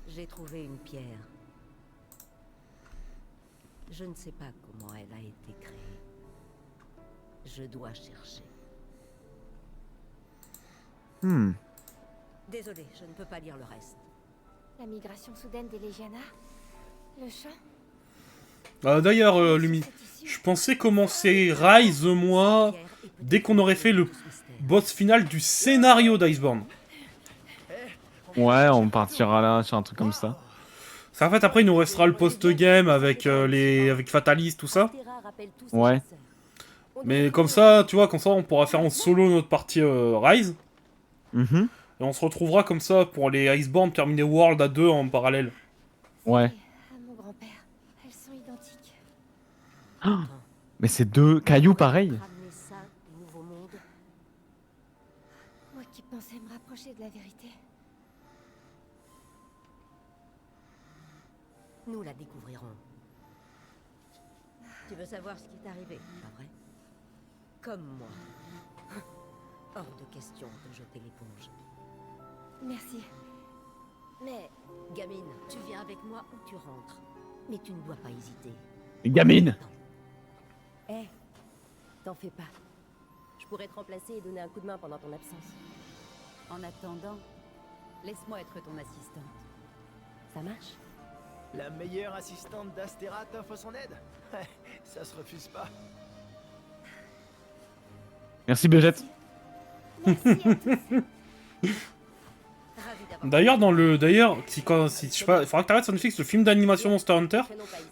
J'ai trouvé une pierre. Je ne sais pas comment elle a été créée. Je dois chercher. Hmm. Désolé, je ne peux pas lire le reste. la migration soudaine des Légiana, le chant. D'ailleurs, Lumi, je pensais commencer Rise, moi, dès qu'on aurait fait le boss final du scénario d'Iceborne. Ouais, on partira là sur un truc comme ça. Ça, en fait, après, il nous restera le post-game avec, avec Fatalis, tout ça. Ouais. Mais comme ça, tu vois, comme ça, on pourra faire en solo notre partie Rise. Mhm. Et on se retrouvera comme ça pour les Iceborne terminer World à 2 en parallèle. Ouais. À mon grand-père, elles sont identiques. Mais c'est deux cailloux pareils. Ramener ça du nouveau monde. Moi qui pensais me rapprocher de la vérité. Nous la découvrirons. Tu veux savoir ce qui est arrivé, pas vrai? Comme moi. Hors de question de jeter l'éponge. Merci. Mais Gamine, tu viens avec moi ou tu rentres. Mais tu ne dois pas hésiter. Gamine. Hé, t'en fais pas. Je pourrais te remplacer et donner un coup de main pendant ton absence. En attendant, laisse-moi être ton assistante. Ça marche? La meilleure assistante d'Astera t'offre son aide. Ça se refuse pas. Merci Bégette. merci à tous. Ravi d'avoir D'ailleurs, si je sais pas, il faudra que t'arrêtes sur Netflix le film d'animation Monster Hunter,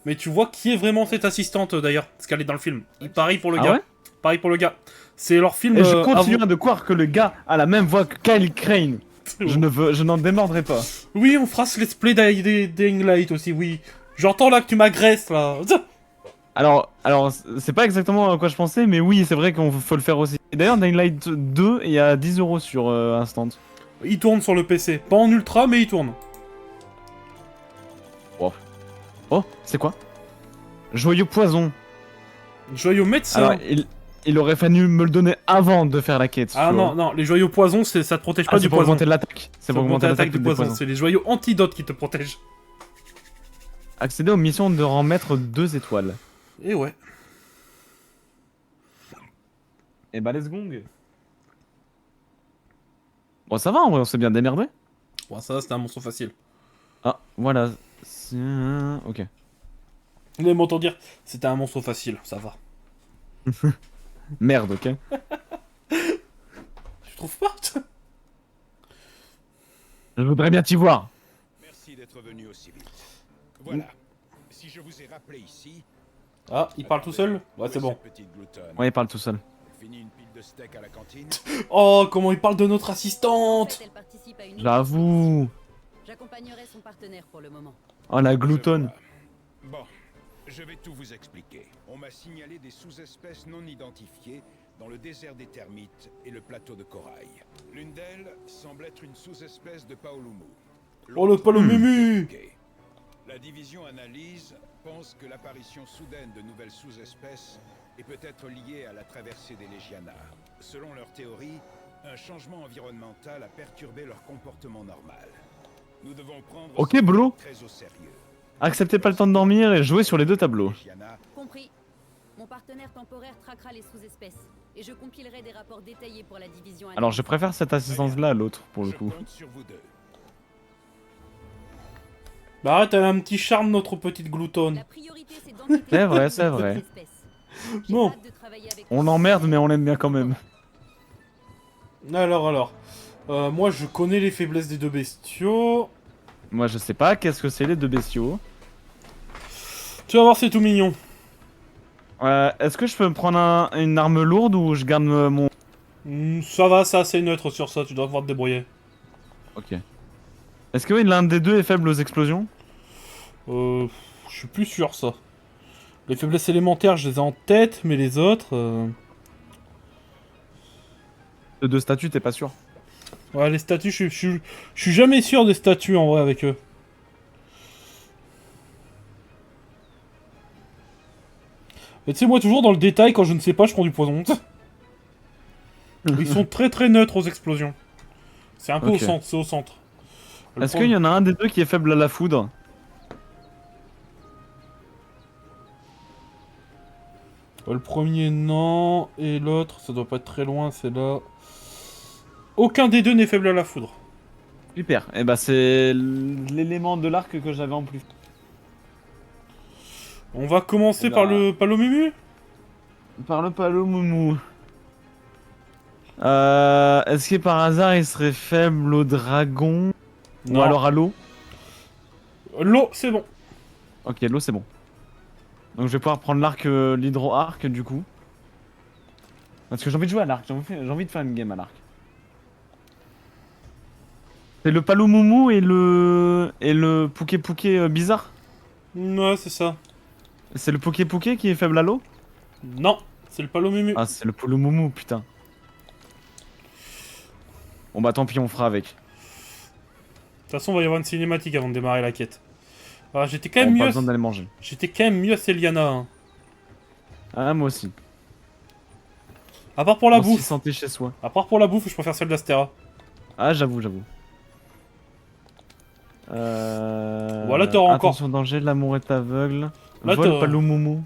mais tu vois qui est vraiment cette assistante d'ailleurs, parce qu'elle est dans le film. Il pareil pour le Ah gars. ouais Pareil pour le gars. C'est leur film. Et je continue de croire que le gars a la même voix que Kyle Crane. Je n'en démordrai pas. Oui, on fera ce let's play Dying Light aussi, oui. J'entends là que tu m'agresses là. Alors, c'est pas exactement à quoi je pensais, mais oui, c'est vrai qu'on faut le faire aussi. Et d'ailleurs, Dying Light 2 est à 10 € sur Instant. Il tourne sur le PC. Pas en ultra, mais il tourne. Oh, c'est quoi? Joyau poison. Joyau médecin. Alors, il aurait fallu me le donner avant de faire la quête. Ah non, non, les joyaux poison, ça te protège pas c'est du pour poison. augmenter l'attaque. C'est pour augmenter l'attaque du des poison. poisons. C'est les joyaux antidotes qui te protègent. Accéder aux missions de rang maître 2 étoiles. Et ouais. Et bah, let's go. Bon, ça va, en vrai, on s'est bien démerdé. Bon, ça, c'était un monstre facile. Ah, voilà. Ok. Vous m'entendre dire, c'était un monstre facile, ça va. Merde, ok. Tu trouves pas? Je voudrais bien t'y voir. Merci d'être venu aussi vite. Voilà. Si je vous ai rappelé ici. Ah, il parle tout seul? Ouais, c'est bon. Ouais, il parle tout seul. Fini une pile de steak à la cantine. Oh, comment il parle de notre assistante! Elle participe à une J'avoue. J'accompagnerai son partenaire pour le moment. Oh, la gloutonne. Bon, je vais tout vous expliquer. On m'a signalé des sous-espèces non identifiées dans le désert des termites et le plateau de corail. L'une d'elles semble être une sous-espèce de Paolumu. Oh, le Palomumu! La division analyse pense que l'apparition soudaine de nouvelles sous-espèces est peut-être liée à la traversée des Légianas. Selon leur théorie, un changement environnemental a perturbé leur comportement normal. Nous devons prendre Ok, bro. très au sérieux. Acceptez pas le temps de dormir et jouez sur les 2 tableaux. Légianas, Compris. Mon partenaire temporaire traquera les sous-espèces. Et je compilerai des rapports détaillés pour la division. Alors, je préfère cette assistance-là à l'autre, pour le je coup. compte sur vous deux. Bah arrête, elle a un petit charme, notre petite gloutonne. La priorité, c'est d'enquêter C'est sur vrai, les c'est vrai. espèces. J'ai Bon. hâte de travailler avec On vous. l'emmerde, mais on l'aime bien quand même. Alors. Moi, je connais les faiblesses des deux bestiaux. Moi, je sais pas qu'est-ce que c'est les 2 bestiaux. Tu vas voir, c'est tout mignon. Est-ce que je peux me prendre une arme lourde ou je garde mon... Ça va, c'est assez neutre sur ça, tu dois pouvoir te débrouiller. Ok. Est-ce que oui, l'un des 2 est faible aux explosions? Je suis plus sûr, ça. Les faiblesses élémentaires, je les ai en tête, mais les autres... De 2 statuts, t'es pas sûr? Ouais, les statuts, je suis jamais sûr des statuts, en vrai, avec eux. Et tu sais, moi, toujours dans le détail, quand je ne sais pas, je prends du poison. Ils sont très très neutres aux explosions. C'est un peu Ok. au centre, c'est au centre. Le Est-ce problème- qu'il y en a un des 2 qui est faible à la foudre? Le premier, non. Et l'autre, ça doit pas être très loin, c'est là. Aucun des deux n'est faible à la foudre. Super. Et bah, c'est l'élément de l'arc que j'avais en plus. On va commencer par le Palomumu. Par le Palomumu. Est-ce que par hasard il serait faible au dragon? Non. Ou alors à l'eau? L'eau, c'est bon. Ok, l'eau c'est bon. Donc je vais pouvoir prendre l'arc, l'hydro-arc du coup. Parce que j'ai envie de jouer à l'arc, j'ai envie de faire une game à l'arc. C'est le Palomumu et le Pouké Pouké bizarre? Ouais, c'est ça. C'est le Pouké Pouké qui est faible à l'eau? Non, c'est le Palomumu. Ah, c'est le Palomumu, putain. Bon bah tant pis, on fera avec. De toute façon, on va y avoir une cinématique avant de démarrer la quête. Ah, j'étais quand On même pas mieux. besoin d'aller manger. J'étais quand même mieux à Celiana. Hein. Ah, moi aussi. À part pour la On s'y bouffe. sentait chez soi. À part pour la bouffe, je préfère celle d'Astera. Ah, j'avoue. Voilà, t'auras encore- Attention, danger, l'amour est aveugle. Là, Vol t'auras- Palomumu.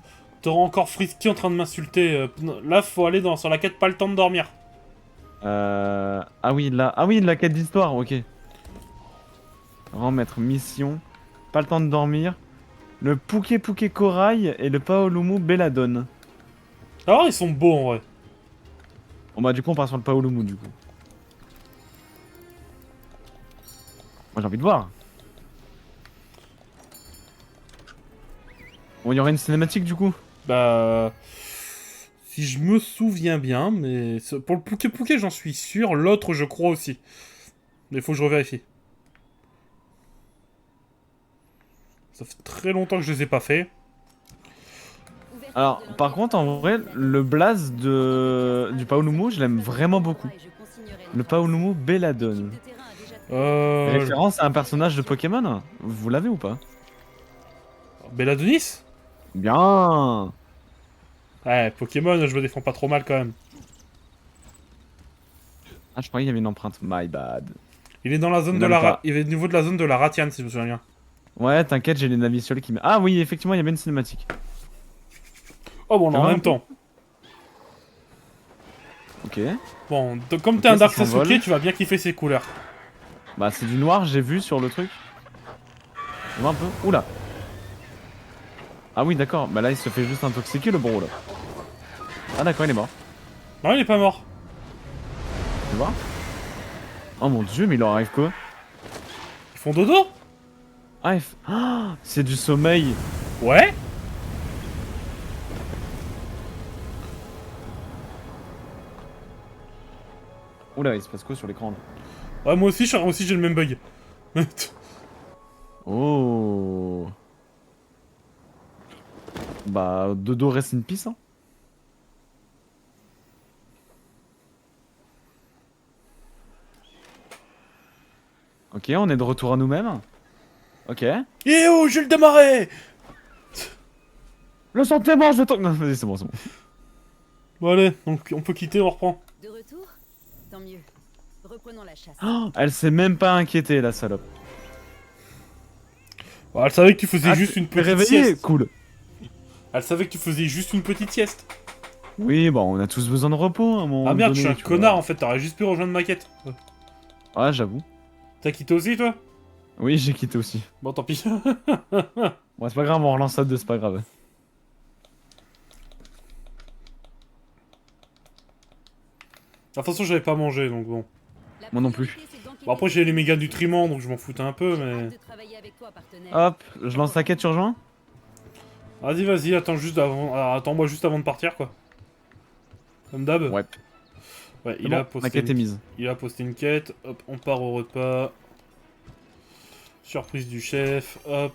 T'auras encore Frisky en train de m'insulter. Là, faut aller sur la quête, pas le temps de dormir. Ah oui, la quête d'histoire, ok. Remettre mission. Pas le temps de dormir. Le Pouké Pouké Corail et le Paolumu Belladone. Alors, ils sont beaux en vrai. Bon bah du coup on part sur le Paolumu du coup. Moi j'ai envie de voir. Bon, il y aurait une cinématique du coup. Bah... Si je me souviens bien, mais... Pour le Pouké Pouké, j'en suis sûr. L'autre, je crois aussi. Mais faut que je revérifie. Ça fait très longtemps que je les ai pas fait. Alors, par contre, en vrai, le blaze du Paolumu, je l'aime vraiment beaucoup. Le Paolumu Belladone. Référence à un personnage de Pokémon. Vous l'avez ou pas? Belladonis? Bien. Ouais, Pokémon, je me défends pas trop mal quand même. Ah, je croyais qu'il y avait une empreinte. My bad. Il est dans la zone Il de en la... a pas. Il est au niveau de la zone de la Ratian, si je me souviens bien. Ouais, t'inquiète, j'ai les navicioles qui me... Ah oui, effectivement, il y avait une cinématique. Oh bon, Ça en va, même un peu temps. Ok. Bon, comme t'es Ok, un Dark ça s'envole. Sasuke, tu vas bien kiffer ses couleurs. Bah, c'est du noir, j'ai vu sur le truc. On voit un peu. Oula. Ah oui, d'accord. Bah là, il se fait juste intoxiquer, le bro, là. Ah d'accord, il est mort. Non, il est pas mort. Tu vois? Oh mon dieu, mais il leur arrive quoi? Ils font dodo? Ah, ah, c'est du sommeil. Ouais. Oula, il se passe quoi sur l'écran là? Ouais, moi aussi j'ai le même bug. Oh. Bah, dodo reste in peace, hein. Ok, on est de retour à nous-mêmes. Ok. Eh oh, Jules Desmarais! Le sentiment, je vais Non, vas-y, c'est bon, c'est bon. Bon allez, donc on peut quitter, on reprend. De retour? Tant mieux. Reprenons la chasse. Oh, elle s'est même pas inquiétée, la salope. Bon, elle savait que tu faisais Ah, juste une t'es petite réveillé? sieste. Cool. Elle savait que tu faisais juste une petite sieste. Oui, bon, on a tous besoin de repos à un moment Ah merde, je donné, suis un tu connard vois. en fait, t'aurais juste pu rejoindre ma quête. Ouais, j'avoue. T'as quitté aussi toi? Oui, j'ai quitté aussi. Bon, tant pis. Bon, c'est pas grave, on relance ça 2, c'est pas grave. De toute façon, j'avais pas mangé donc bon. Moi non plus. Bon, après, j'ai les méga nutriments donc je m'en foutais un peu, mais. Hop, je lance la quête, tu rejoins? Vas-y, vas-y, attends-moi juste avant de partir quoi. Comme d'hab. Ouais. Ouais, C'est bon, ma quête est mise. Il a posté une quête, hop, on part au repas. Surprise du chef, hop.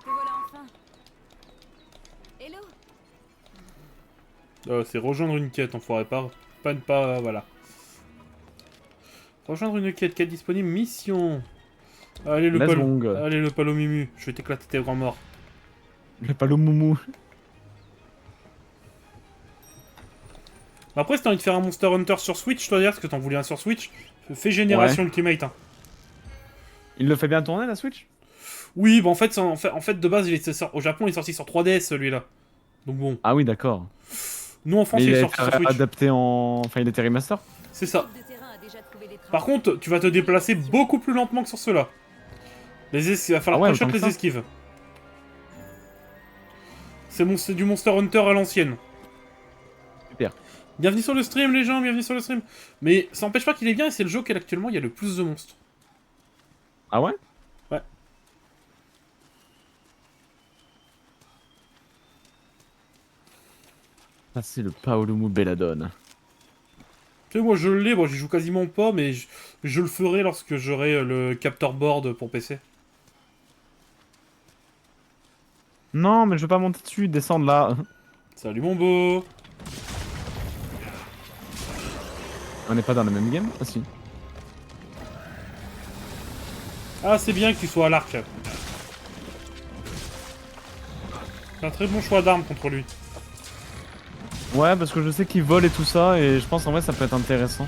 Te voilà enfin. Hello. C'est rejoindre une quête, enfoiré, pas, voilà. Rejoindre une quête disponible, mission. Allez Let's go. Allez le palomimu, je vais t'éclater tes grands morts. Le palomoumou. Après, si t'as envie de faire un Monster Hunter sur Switch, je dois dire, parce que t'en voulais un sur Switch, fais Génération Ultimate. Hein. Il le fait bien tourner la Switch? Oui, bah en fait, de base, au Japon, il est sorti sur 3DS celui-là. Donc bon. Ah oui, d'accord. Nous en France, Mais il il est a sorti été sur Switch. adapté en... Enfin, il était remaster? C'est ça. Par contre, tu vas te déplacer beaucoup plus lentement que sur ceux-là. Il va falloir Ah ouais, pré-shot autant que les ça. esquives. C'est du Monster Hunter à l'ancienne. Super. Bienvenue sur le stream, les gens, bienvenue sur le stream. Mais ça n'empêche pas qu'il est bien et c'est le jeu auquel actuellement il y a le plus de monstres. Ah ouais? Ouais. Ah, c'est le Paolumu Belladone. Tu sais, moi je l'ai, bon j'y joue quasiment pas, mais je le ferai lorsque j'aurai le capteur board pour PC. Non, mais je veux pas monter dessus, descendre là. Salut mon beau. On n'est pas dans le même game? Ah si. Ah, c'est bien que tu sois à l'arc. C'est un très bon choix d'armes contre lui. Ouais, parce que je sais qu'il vole et tout ça, et je pense en vrai ça peut être intéressant.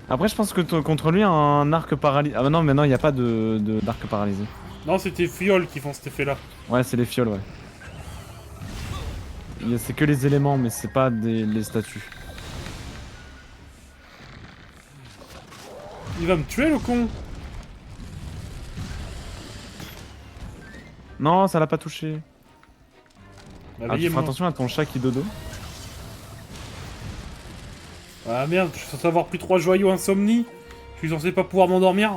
Après, je pense que contre lui, un arc paralysé. Ah bah non, mais non, il n'y a pas d'arc paralysé. Non, c'était Fiol qui font cet effet-là. Ouais, c'est les fioles, ouais. C'est que les éléments, mais c'est pas les statues. Il va me tuer le con. Non, ça l'a pas touché. Ah, tu Réveillez-moi. feras attention à ton chat qui dodo. Ah merde, je suis censé avoir pris 3 joyaux insomnie. Je suis censé pas pouvoir m'endormir.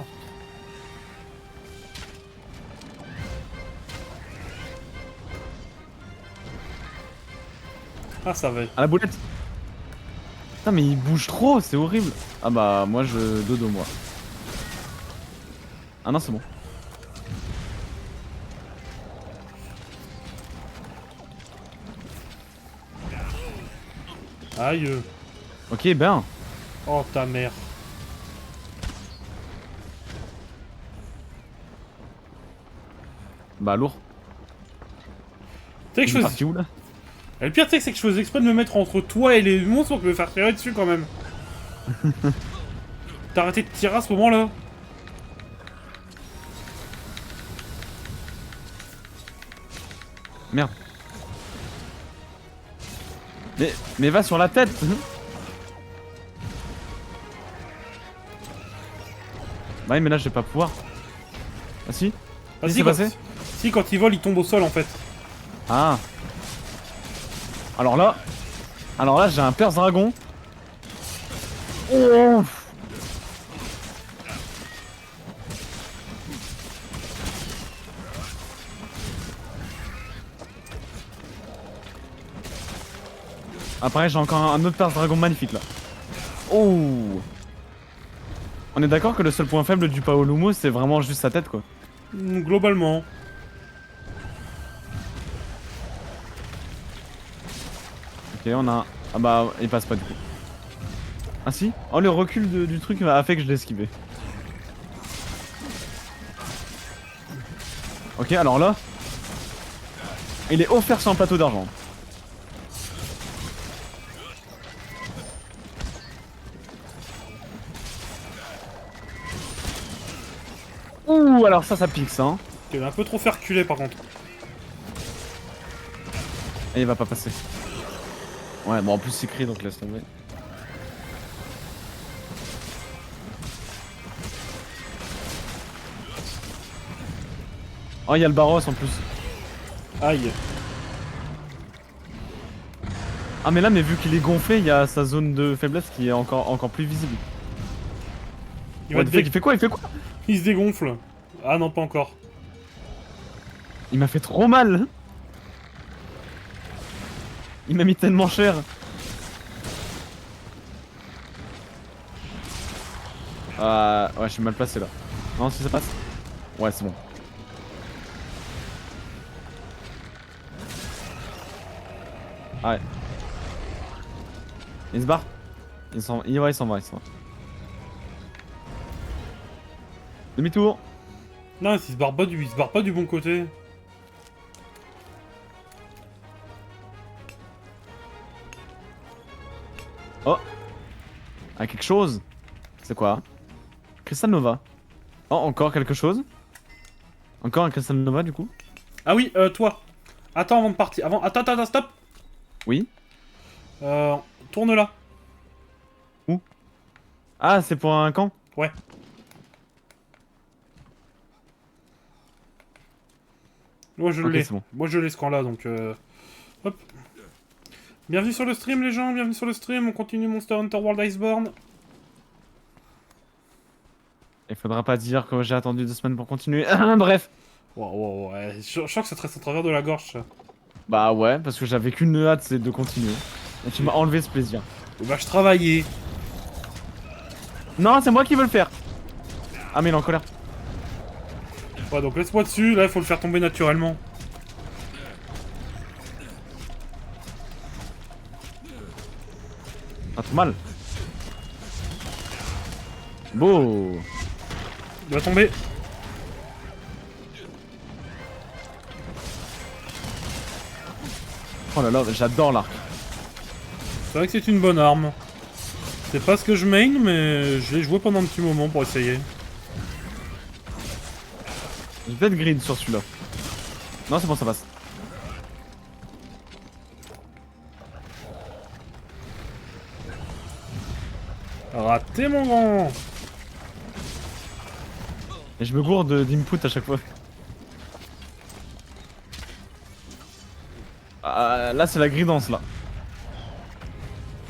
Ah, ça va. À la boulette. Putain, mais il bouge trop, c'est horrible. Ah bah, moi je dodo, moi. Ah non, c'est bon. Aïe. Ok, ben. Oh, ta mère. Bah, lourd. Tu sais que Il je est faisais... parti où là? Et le pire, tu sais, c'est que je faisais exprès de me mettre entre toi et les monstres pour me faire tirer dessus quand même. T'as arrêté de tirer à ce moment-là? Merde. Mais va sur la tête. Bah oui, mais là je vais pas pouvoir. Ah si? Ah, Qu'est-ce si, qui s'est quand... passé? si, quand il vole, il tombe au sol en fait. Ah. Alors là j'ai un Perse Dragon. Oh. Ah pareil, j'ai encore un autre Perse Dragon magnifique là. Oh. On est d'accord que le seul point faible du Paolumo c'est vraiment juste sa tête quoi. Globalement. Ok, on a un... Ah bah, il passe pas du coup. Ah si? Oh, le recul du truc a fait que je l'ai esquivé. Ok, alors là... Il est offert sur un plateau d'argent. Ouh, alors ça pique ça, hein. Tu vas un peu trop faire reculer par contre. Et il va pas passer. Ouais, bon en plus c'est écrit donc laisse tomber. Oh, il y a le Barros en plus. Aïe. Ah mais là, mais vu qu'il est gonflé, il y a sa zone de faiblesse qui est encore plus visible. Il, What the fuck, il fait quoi? Il fait quoi? il se dégonfle. Ah non, pas encore. Il m'a fait trop mal. Il m'a mis tellement cher. Ouais, je suis mal placé là. Non, si ça passe. Ouais, c'est bon. Ah ouais. Il se barre. Il s'en va. Demi-tour. Non, il se barre pas du bon côté. Oh. Ah, quelque chose. C'est quoi? Crystal Nova. Oh, encore quelque chose. Encore un Crystal Nova du coup. Ah oui, toi. Attends avant de partir. Attends, stop. Oui. Tourne là. Où? Ah, c'est pour un camp? Ouais. Moi je Ok, l'ai. c'est bon. Moi je l'ai ce camp là donc hop. Bienvenue sur le stream les gens, bienvenue sur le stream, on continue Monster Hunter World Iceborne. Il faudra pas dire que j'ai attendu 2 semaines pour continuer. Bref. Wow, ouais. Je sens que ça te reste en travers de la gorge ça. Bah ouais, parce que j'avais qu'une hâte, c'est de continuer. Et tu m'as enlevé ce plaisir. Bah je travaillais. Non, c'est moi qui veux le faire. Ah mais il est en colère. Ouais donc laisse-moi dessus, là il faut le faire tomber naturellement. Pas trop mal. Beau. Il va tomber. Oh là là, j'adore l'arc. C'est vrai que c'est une bonne arme. C'est pas ce que je main mais je l'ai joué pendant un petit moment pour essayer. Je vais peut-être grid sur celui-là. Non, c'est bon, ça passe. Raté mon grand. Et je me gourde d'input à chaque fois. Là, c'est la gridance là.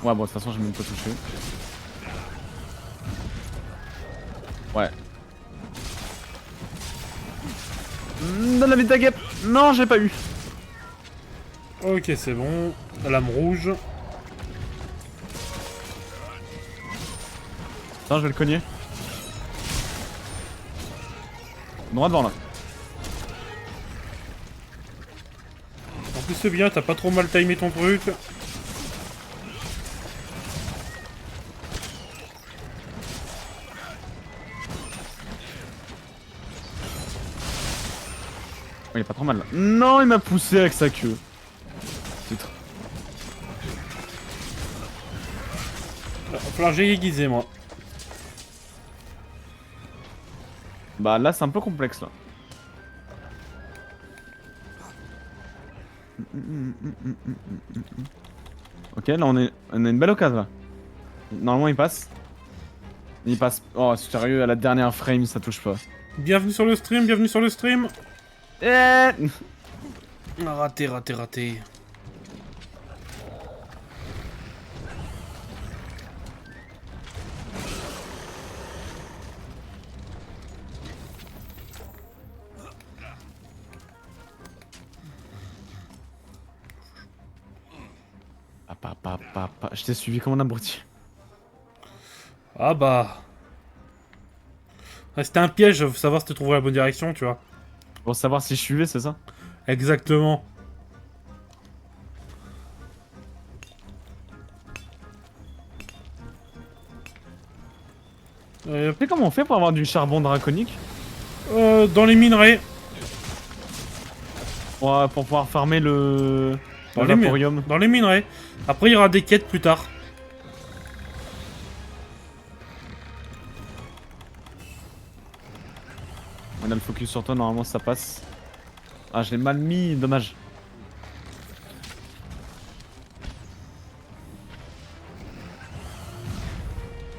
Ouais, bon, de toute façon, j'ai même pas touché. Ouais. Donne la métagap. Non, j'ai pas eu. Ok, c'est bon. La lame rouge. Attends, je vais le cogner. Droit devant là. En plus, c'est bien, t'as pas trop mal timé ton truc. Il est pas trop mal là. Non, il m'a poussé avec sa queue. Putain. Va falloir que j'aille aiguiser, moi. Bah là, c'est un peu complexe là. Ok, là on a une belle occasion là. Normalement il passe. Il passe. Oh sérieux, à la dernière frame ça touche pas. Bienvenue sur le stream, bienvenue sur le stream. Eh Ah, raté, raté, raté. Je t'ai suivi comme un abruti. Ah bah... Ouais, c'était un piège, faut savoir si tu trouves la bonne direction, tu vois. Pour savoir si je suivais, c'est ça? Exactement. Tu sais comment on fait pour avoir du charbon draconique? Dans les minerais. Pour pouvoir farmer le Dans les, vaporium. dans les minerais. Après, il y aura des quêtes plus tard. On a le focus sur toi, normalement ça passe. Ah, je l'ai mal mis, dommage.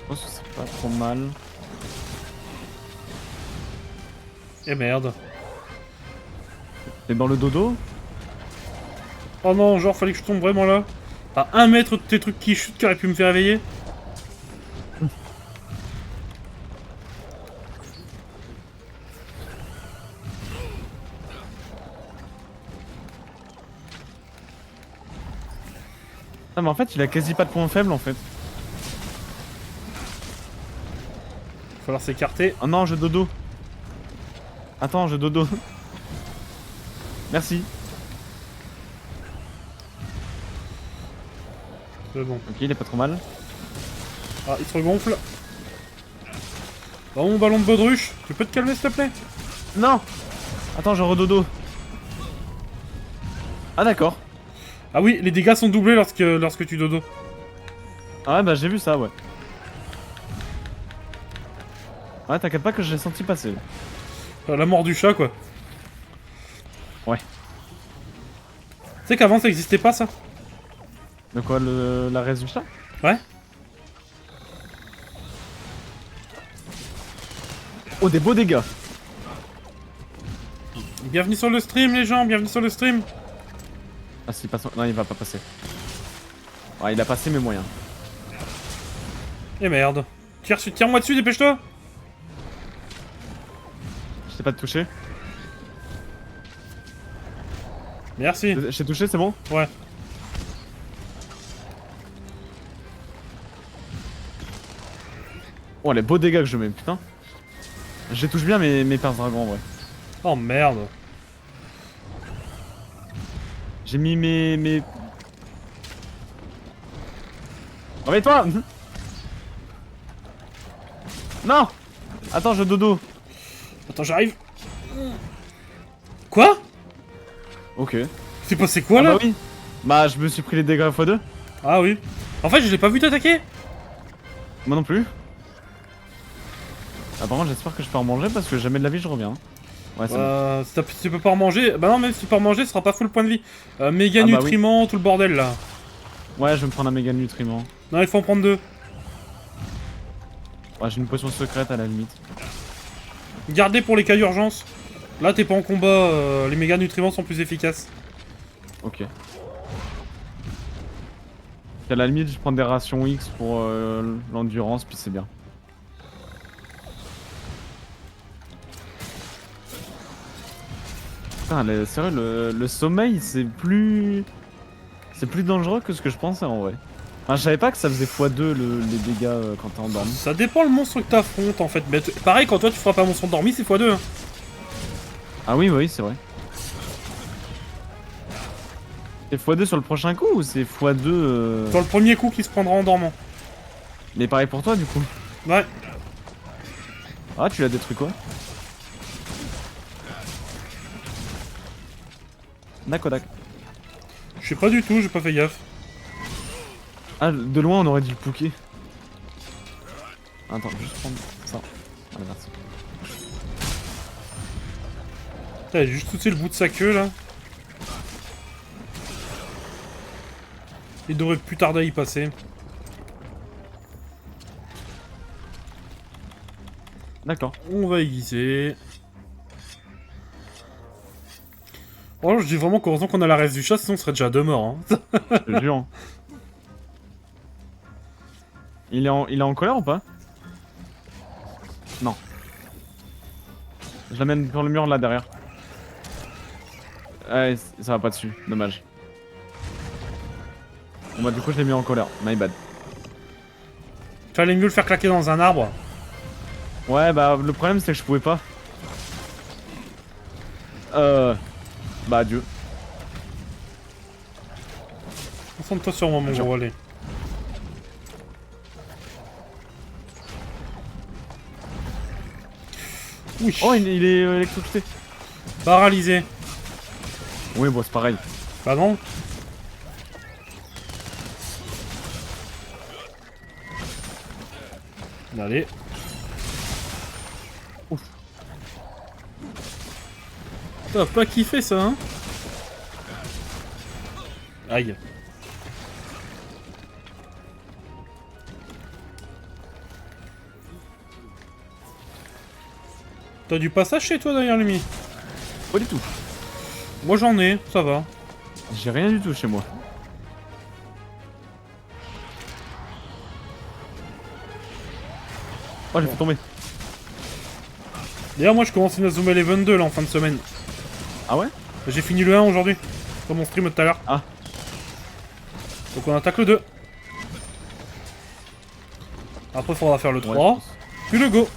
Je pense que c'est pas trop mal. Et merde. T'es dans le dodo? Oh non, genre, fallait que je tombe vraiment là. À 1 mètre de tes trucs qui chutent qui auraient pu me faire réveiller. Ah, mais en fait, il a quasi pas de points faibles en fait. Va falloir s'écarter. Oh non, je dodo. Attends, je dodo. Merci. C'est bon. Ok, il est pas trop mal. Ah, il se regonfle. Bon, mon ballon de baudruche, tu peux te calmer s'il te plaît? Non. Attends, je redodo. Ah d'accord. Ah oui, les dégâts sont doublés lorsque tu dodo. Ah ouais, bah j'ai vu ça, ouais. Ouais, t'inquiète pas que je l'ai senti passer. La mort du chat, quoi. Ouais. Tu sais qu'avant, ça existait pas, ça? De quoi, la race du chat? Ouais. Oh, des beaux dégâts. Bienvenue sur le stream, les gens, bienvenue sur le stream. Ah, s'il passe... Non, il va pas passer. Ouais, il a passé mes moyens. Et merde. Tire-moi dessus, dépêche-toi. Je t'ai pas touché. Merci. Je t'ai touché, c'est bon? Ouais. Oh, les beaux dégâts que je mets, putain. Je les touche bien, mes perses dragons, en vrai. Oh merde. J'ai mis mes... Réveille-toi. Non. Attends, je dodo. Attends, j'arrive. Quoi? Ok. C'est passé quoi, là? Bah oui. Bah, je me suis pris les dégâts x2. Ah oui. En fait, je l'ai pas vu t'attaquer. Moi non plus. Ah, par contre, j'espère que je peux en manger parce que jamais de la vie je reviens. Ouais, c'est bon. Si tu peux pas en manger... Bah non, même si tu peux en manger, ce sera pas full point de vie. Méga Ah bah nutriments, tout le bordel, là. Ouais, je vais me prendre un méga nutriment. Non, il faut en prendre 2. Ouais, j'ai une potion secrète à la limite. Gardez pour les cas d'urgence. Là, t'es pas en combat, les méga nutriments sont plus efficaces. Ok. À la limite, je prends des rations X pour l'endurance, puis c'est bien. Putain, sérieux, le sommeil, c'est plus dangereux que ce que je pensais en vrai. Enfin, je savais pas que ça faisait x2 les dégâts quand t'es endormi. Ça dépend le monstre que t'affrontes en fait. Mais pareil, quand toi tu frappes un monstre endormi, c'est x2. Hein. Ah oui, oui, c'est vrai. C'est x2 sur le prochain coup ou c'est x2 Sur le premier coup qui se prendra en dormant. Mais pareil pour toi du coup. Ouais. Ah, tu l'as détruit quoi? D'accord, d'accord. Je sais pas du tout, j'ai pas fait gaffe. Ah, de loin on aurait dû le pouquer. Attends, je vais juste prendre ça. Allez, merci. Putain, il a juste touché le bout de sa queue là. Il devrait plus tarder à y passer. D'accord. On va aiguiser. Oh, je dis vraiment qu'heureusement qu'on a la reste du chat, sinon on serait déjà deux morts. Hein. Je te jure. Il est en colère ou pas? Non. Je l'amène sur le mur là derrière. Ouais, ça va pas dessus, dommage. Bon bah du coup je l'ai mis en colère, my bad. Fallait mieux le faire claquer dans un arbre. Ouais bah le problème c'est que je pouvais pas. Bah adieu. Concentre-toi sur moi mon gros, allez. Oui. Oh il est électrocuté. Paralysé. Oui bon c'est pareil. Bah non. Allez. Ouf. T'as pas kiffé ça, hein? Aïe. T'as du passage chez toi derrière lui? Pas du tout. Moi j'en ai, ça va. J'ai rien du tout chez moi. Oh j'ai fait tomber. D'ailleurs moi je commence Inazuma Eleven 2 là en fin de semaine. Ah ouais? J'ai fini le 1 aujourd'hui. Dans mon stream de tout à l'heure. Ah. Donc on attaque le 2. Après faudra faire le 3. Ouais, Puis le go.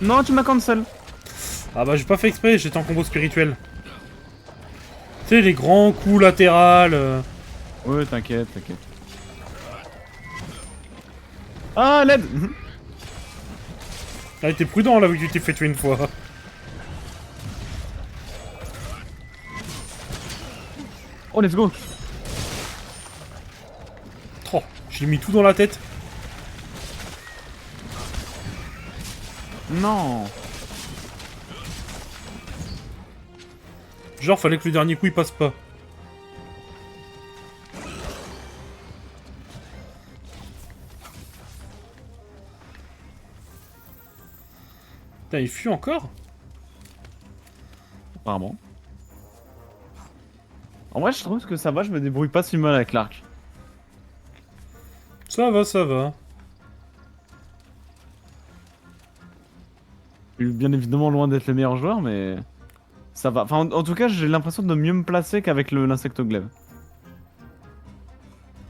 Non tu m'as cancel. Ah bah j'ai pas fait exprès, j'étais en combo spirituel. Tu sais les grands coups latérales. Ouais t'inquiète, t'inquiète. Ah l'aide. Ah t'es prudent là vu que tu t'es fait tuer une fois. Oh let's go. Oh, j'ai mis tout dans la tête. Non. Genre fallait que le dernier coup il passe pas. Putain il fuit encore? Apparemment. En vrai je trouve que ça va, je me débrouille pas si mal avec l'arc. Ça va, ça va. Je suis bien évidemment loin d'être le meilleur joueur mais... Ça va. Enfin en tout cas j'ai l'impression de mieux me placer qu'avec l'insectoglaive.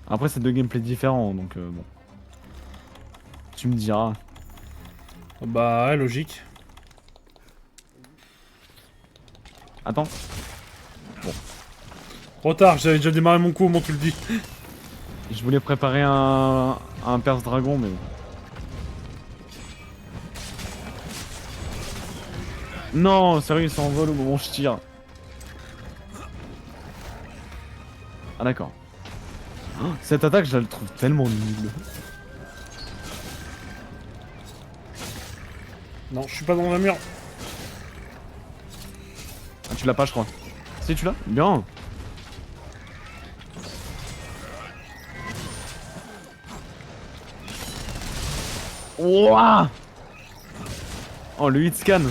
Après c'est deux gameplays différents donc bon. Tu me diras. Bah ouais, logique. Attends. Trop tard, j'avais déjà démarré mon coup au moment où tu le dis. Je voulais préparer un perse dragon mais bon. Non, sérieux, il s'envole au moment où je tire. Ah d'accord. Oh, cette attaque, je la trouve tellement nulle. Non, je suis pas dans un mur. Ah, tu l'as pas, je crois. Si, tu l'as? Bien. Ouah. Oh, le hit scan.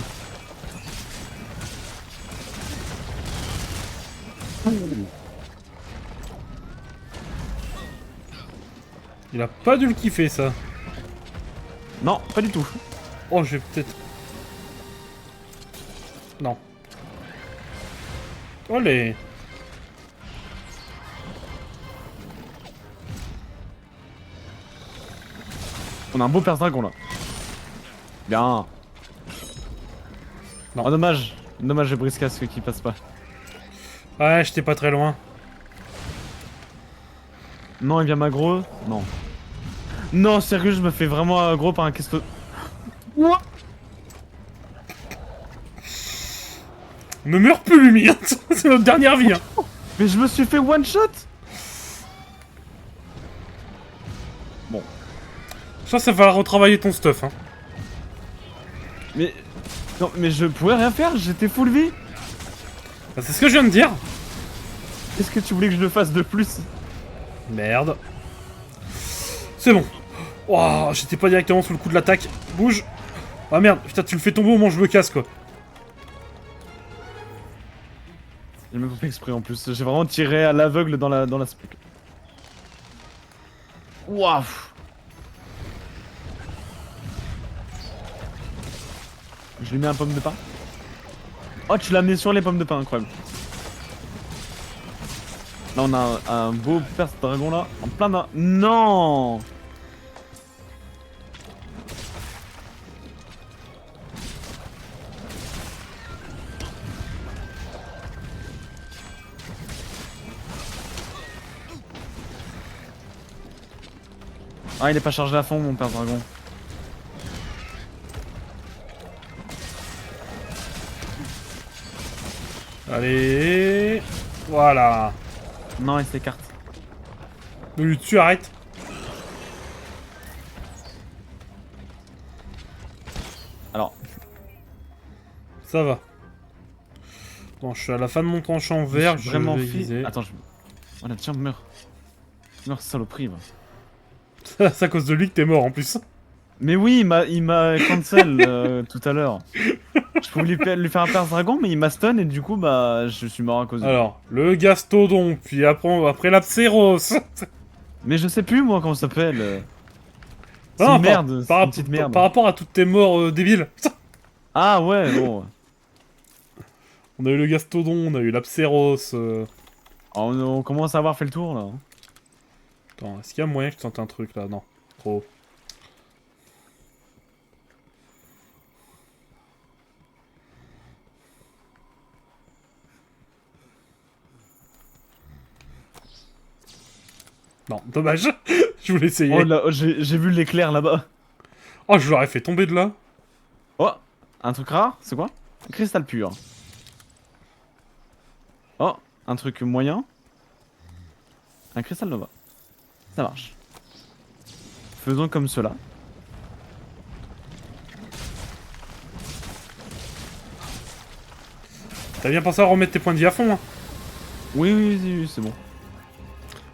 Il a pas dû le kiffer, ça. Non, pas du tout. Oh, j'ai peut-être... Non. Olé. On a un beau perse dragon là. Bien. Non. Oh, dommage. Dommage, le briscasque qui passe pas. Ouais, j'étais pas très loin. Non, il vient m'aggro. Non. Non, sérieux, je me fais vraiment aggro par un questo. What? Ne meurs plus, Lumi. C'est notre dernière vie. Hein. Mais je me suis fait one shot. Ça va retravailler ton stuff. Hein. Mais... Non, mais je pouvais rien faire, j'étais full vie. Bah, c'est ce que je viens de dire. Qu'est-ce que tu voulais que je le fasse de plus? Merde. C'est bon. Oh, j'étais pas directement sous le coup de l'attaque. Bouge. Ah merde, putain, tu le fais tomber au moment où je me casse, quoi. J'ai même pas fait exprès en plus, j'ai vraiment tiré à l'aveugle dans la spec. Waouh. Je lui mets un pomme de pain. Oh, tu l'as amené sur les pommes de pain, incroyable. Là, on a un beau perse dragon là, en plein d'un... Non. Ah, il est pas chargé à fond, mon perse dragon. Allez. Voilà. Non, il s'écarte. Ne lui dessus, arrête. Alors. Ça va. Bon, je suis à la fin de mon tranchant vert, je vraiment vais fait... viser. Attends, je... Voilà, tiens, meurs. Meurs, saloperie, va. C'est à cause de lui que t'es mort, en plus. Mais oui, il m'a cancel tout à l'heure. Je pouvais lui faire un perse dragon, mais il m'a stun et du coup, bah, je suis mort à cause de lui. Alors, le Gastodon, puis après l'Apséros. Mais je sais plus, moi, comment ça s'appelle. C'est Non, une merde, c'est une petite merde. Par rapport à toutes tes morts débiles. Ah ouais, bon. On a eu le Gastodon, on a eu l'Apséros. On commence à avoir fait le tour, là. Attends, est-ce qu'il y a moyen que tu sentes un truc, là? Non, trop. Non, dommage. Je voulais essayer. Oh là, j'ai vu l'éclair là-bas. Oh, je l'aurais fait tomber de là. Oh, un truc rare, c'est quoi? Cristal pur. Oh, un truc moyen. Un cristal nova. Ça marche. Faisons comme cela. T'as bien pensé à remettre tes points de vie à fond, hein. Oui, oui, oui, c'est bon.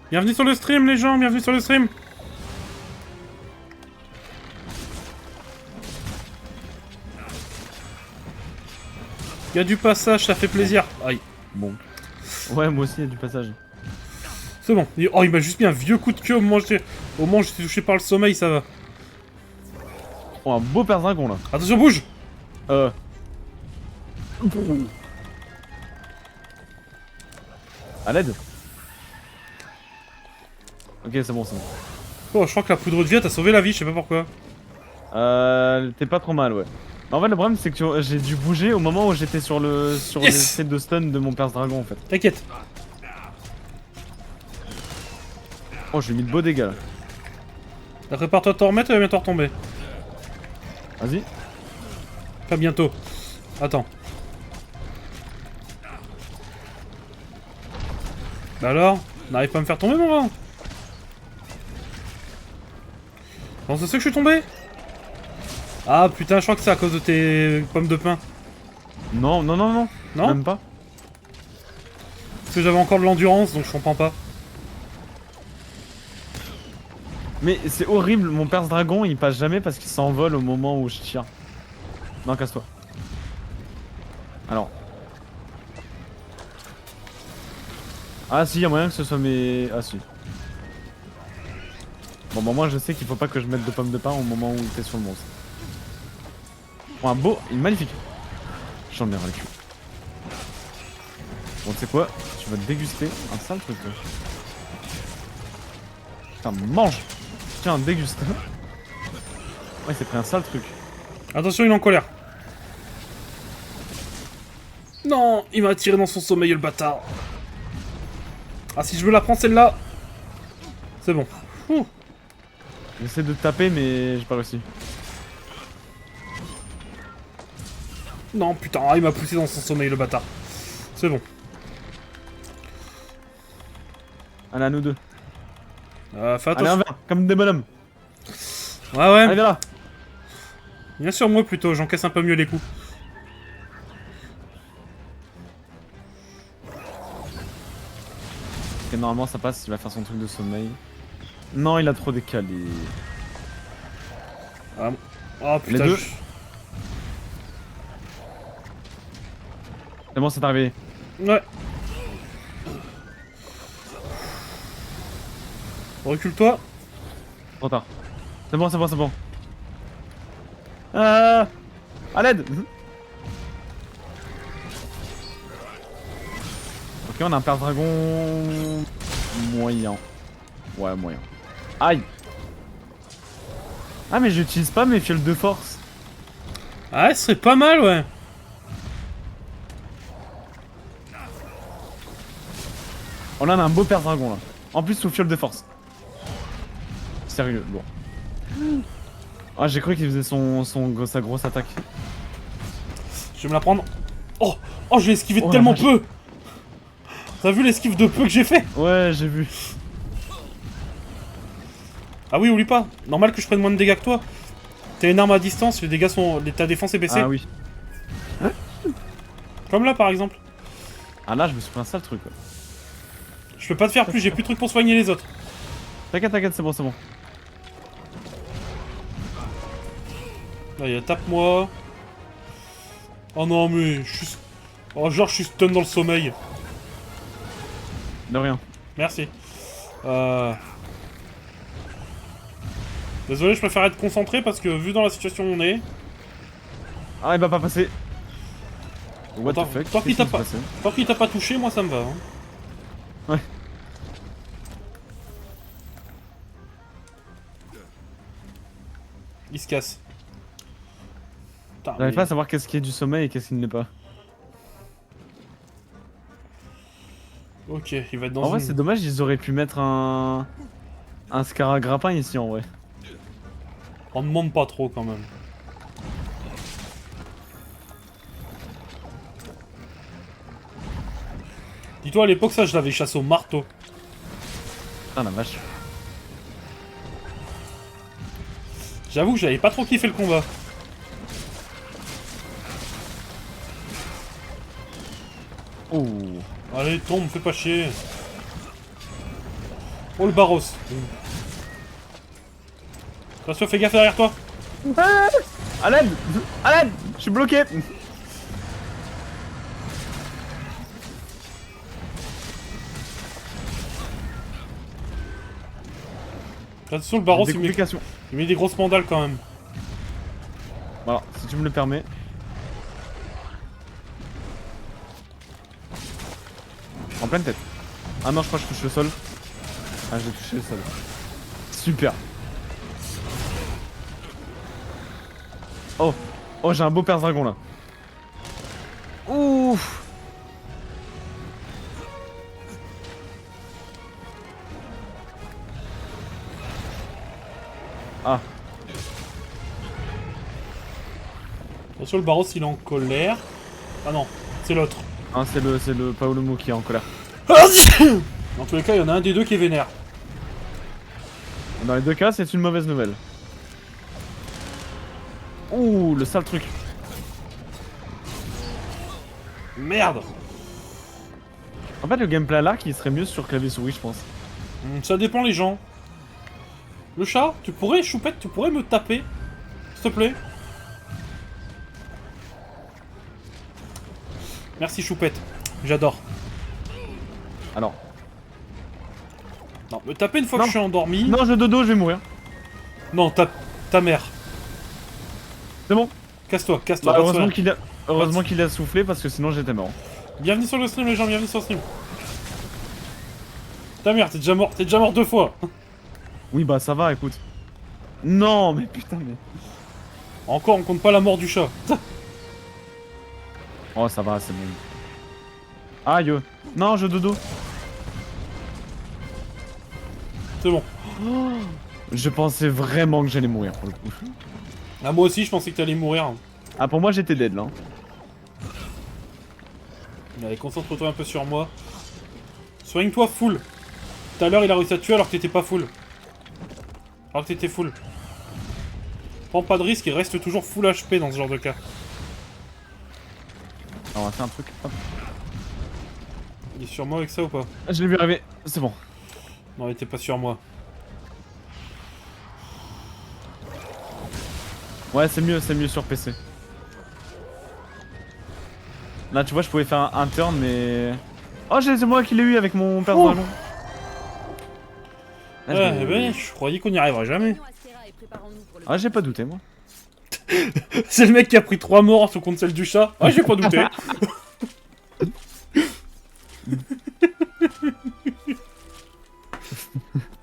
Bienvenue sur le stream, les gens, bienvenue sur le stream. Il y a du passage, ça fait plaisir. Aïe. Bon. Ouais, moi aussi, il y a du passage. C'est bon. Oh, il m'a juste mis un vieux coup de queue au moment où j'étais touché par le sommeil, ça va. Oh, un beau perse dragon là. Attention, bouge. À l'aide. Ok, c'est bon, c'est bon. Oh, je crois que la poudre de vie t'a sauvé la vie, je sais pas pourquoi. T'es pas trop mal, ouais. En fait, le problème, c'est que j'ai dû bouger au moment où j'étais sur Yes. l'essai de stun de mon perse dragon, en fait. T'inquiète. Oh, j'ai mis de beaux dégâts là. Prépare-toi de t'en remettre, elle va bientôt retomber. Vas-y. Pas bientôt. Attends. Bah alors, n'arrive pas à me faire tomber, mon gars. Comment ça se fait que je suis tombé? Ah putain, je crois que c'est à cause de tes pommes de pain. Non, non, non, non. Non? Même pas. Parce que j'avais encore de l'endurance, donc je comprends pas. Mais c'est horrible, mon perse dragon il passe jamais parce qu'il s'envole au moment où je tire. Non, casse-toi. Alors. Ah si, y'a moyen que ce soit mes... Ah si. Bon bah moi je sais qu'il faut pas que je mette de pommes de pain au moment où t'es sur le monstre. Oh, un beau, il est magnifique. J'en ai ras le cul. Bon tu sais quoi, tu vas te déguster un sale truc toi. Putain mange. Tiens déguste. Ouais il s'est pris un sale truc. Attention, il est en colère. Non, il m'a attiré dans son sommeil, le bâtard. Ah, si je veux la prendre celle-là. C'est bon. Ouh. J'essaie de te taper mais j'ai pas réussi. Non, putain, il m'a poussé dans son sommeil, le bâtard. C'est bon. Allez à nous deux. Fais Allez un attention. verre, comme des bonhommes. Ouais, Allez ouais. viens là. Bien sûr, moi plutôt, j'encaisse un peu mieux les coups. Ok, normalement ça passe, il va faire son truc de sommeil. Non, il a trop décalé. Ah, oh putain. Les deux. C'est bon, c'est arrivé. Ouais. Recule-toi. Trop tard. C'est bon, c'est bon, c'est bon. À l'aide. Ok, on a un père dragon moyen. Ouais, moyen. Aïe. Ah mais j'utilise pas mes fioles de force. Ah, ce serait pas mal, ouais. Oh là, on a un beau père dragon là. En plus sous fiole de force. Sérieux, bon. Ah, j'ai cru qu'il faisait sa grosse attaque. Je vais me la prendre. Oh, oh, je l'ai esquivé de Oh, la tellement vache. peu. T'as vu l'esquive de peu que j'ai fait? Ouais, j'ai vu. Ah oui, oublie pas. Normal que je prenne moins de dégâts que toi. T'as une arme à distance, les dégâts sont... ta défense est baissée. Ah oui. Comme là, par exemple. Ah là, je me suis pris un sale truc. Ouais. Je peux pas te faire plus, j'ai plus de trucs pour soigner les autres. T'inquiète, t'inquiète, c'est bon, c'est bon. Là, il y a tape-moi. Oh non, mais je suis... Oh, genre, je suis stun dans le sommeil. De rien. Merci. Désolé, je préfère être concentré parce que vu dans la situation où on est... Ah, il va pas passer. What Attends, the fuck? tant qu'il Qu'est-ce t'a qui pas... se passait Tant qu'il t'a pas touché, moi ça me va. Hein. Ouais. Il se casse. Putain, J'arrive mais- pas à savoir qu'est-ce qui est du sommeil et qu'est-ce qui ne l'est pas. Ok, il va être dans En vrai, une... c'est dommage, ils auraient pu mettre un scaragrappin ici en vrai. On demande pas trop quand même. Dis-toi à l'époque ça je l'avais chassé au marteau. Putain la vache. J'avoue que j'avais pas trop kiffé le combat. Oh. Allez tombe, fais pas chier. Oh le Barros. Attention, fais gaffe derrière toi. À l'aide! À l'aide! Je suis bloqué! Attention le Barros Des il met... complications. il met des grosses mandales quand même. Voilà, si tu me le permets. En pleine tête. Ah non, je crois que je touche le sol. Ah, j'ai touché le sol. Super. Oh, oh, j'ai un beau père dragon là. Ouf. Ah, Attention le Barros il est en colère. Ah non, c'est l'autre. hein, c'est le Paolomo qui est en colère. Dans tous les cas, il y en a un des deux qui est vénère. Dans les deux cas, c'est une mauvaise nouvelle. Ouh, le sale truc. Merde. En fait, le gameplay à l'arc, il serait mieux sur clavier souris, je pense. Ça dépend les gens. Le chat, tu pourrais, Choupette, tu pourrais me taper? S'il te plaît? Merci Choupette. J'adore. Alors. Non, me taper une fois Non. que je suis endormi. Non, je dodo, je vais mourir. Non, ta mère. C'est bon. Casse-toi, Bah, va te soigner. heureusement qu'il a soufflé parce que sinon j'étais mort. Bienvenue sur le stream, les gens, bienvenue sur le stream. Ta mère, t'es déjà mort 2 fois. Oui, bah ça va, écoute. Non, mais putain, mais. Encore, on compte pas la mort du chat. Oh, ça va, c'est bon. Aïe. Non, je dodo. C'est bon. Je pensais vraiment que j'allais mourir pour le coup. Ah, moi aussi, je pensais que t'allais mourir. Ah, pour moi, j'étais dead là. Allez, concentre-toi un peu sur moi. Soigne-toi full. Tout à l'heure, il a réussi à te tuer alors que t'étais pas full. Alors que t'étais full. Prends pas de risque et reste toujours full HP dans ce genre de cas. Alors, on va faire un truc. Hop. Il est sur moi avec ça ou pas? Ah, je l'ai vu arriver. C'est bon. Non, il était pas sur moi. Ouais, c'est mieux sur PC. Là, tu vois, je pouvais faire un turn, mais. Oh, c'est moi qui l'ai eu avec mon père Oh. dragon. Ah, je Ouais, l'ai- ben, je croyais qu'on n'y arriverait jamais. Réunion Astera et préparons-nous pour le Ah, j'ai pas douté, moi. C'est le mec qui a pris 3 morts sur contre celle du chat. Ah, j'ai pas douté.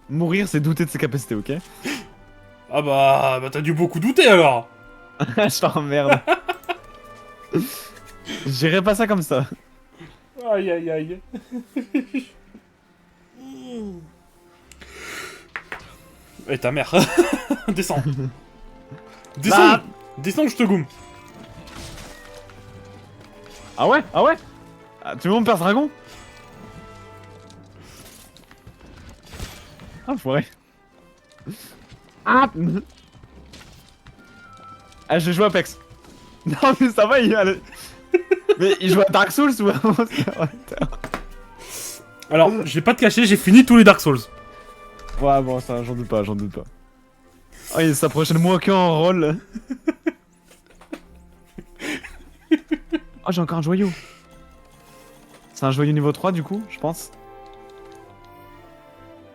Mourir, c'est douter de ses capacités, ok? Ah bah t'as dû beaucoup douter alors. Je t'emmerde. J'irai pas ça comme ça. Aïe aïe aïe. Eh ta mère. Descends. Descends. Bah. Descends, je te goume. Ah ouais? Ah ouais? Ah, tu veux mon père dragon? Ah, foiré. Ah! Ah, je joue à Apex. Non, mais ça va, il a le... Mais il joue à Dark Souls ou à... Alors, je vais pas te cacher, j'ai fini tous les Dark Souls. Ouais, bon, ça, j'en doute pas, j'en doute pas. Oh, il s'approche de moi en rôle. Oh, j'ai encore un joyau. C'est un joyau niveau 3, du coup, je pense.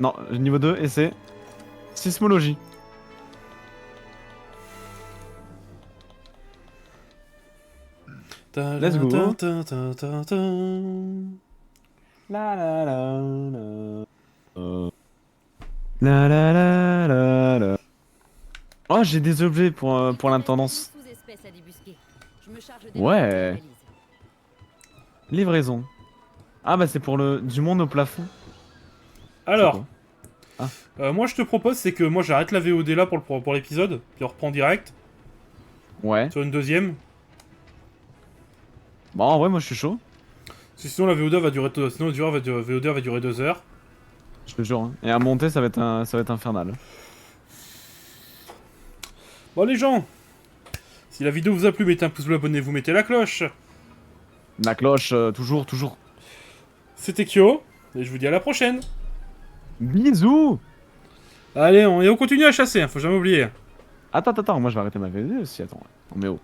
Non, niveau 2, et c'est... Sismologie. Let's go. La la la la. La la la la la. Oh, j'ai des objets pour l'intendance. Sous-espèce à débusquer. Je me charge Ouais. l'analyse. Livraison. Ah bah c'est pour le du monde au plafond. Alors, C'est moi je te propose, c'est que moi j'arrête la VOD là pour l'épisode, puis on reprend direct, Ouais. sur une deuxième. Bon, en vrai, moi je suis chaud. Parce que sinon la VOD va durer, VOD va durer 2 heures. Je te jure. Hein. Et à monter, ça va être infernal. Bon les gens, si la vidéo vous a plu, mettez un pouce bleu, abonnez-vous, mettez la cloche. La cloche, toujours. C'était Kyo, et je vous dis à la prochaine. Bisous. Allez, on continue à chasser, hein, faut jamais oublier. Attends, moi je vais arrêter ma VD aussi, attends. On met haut.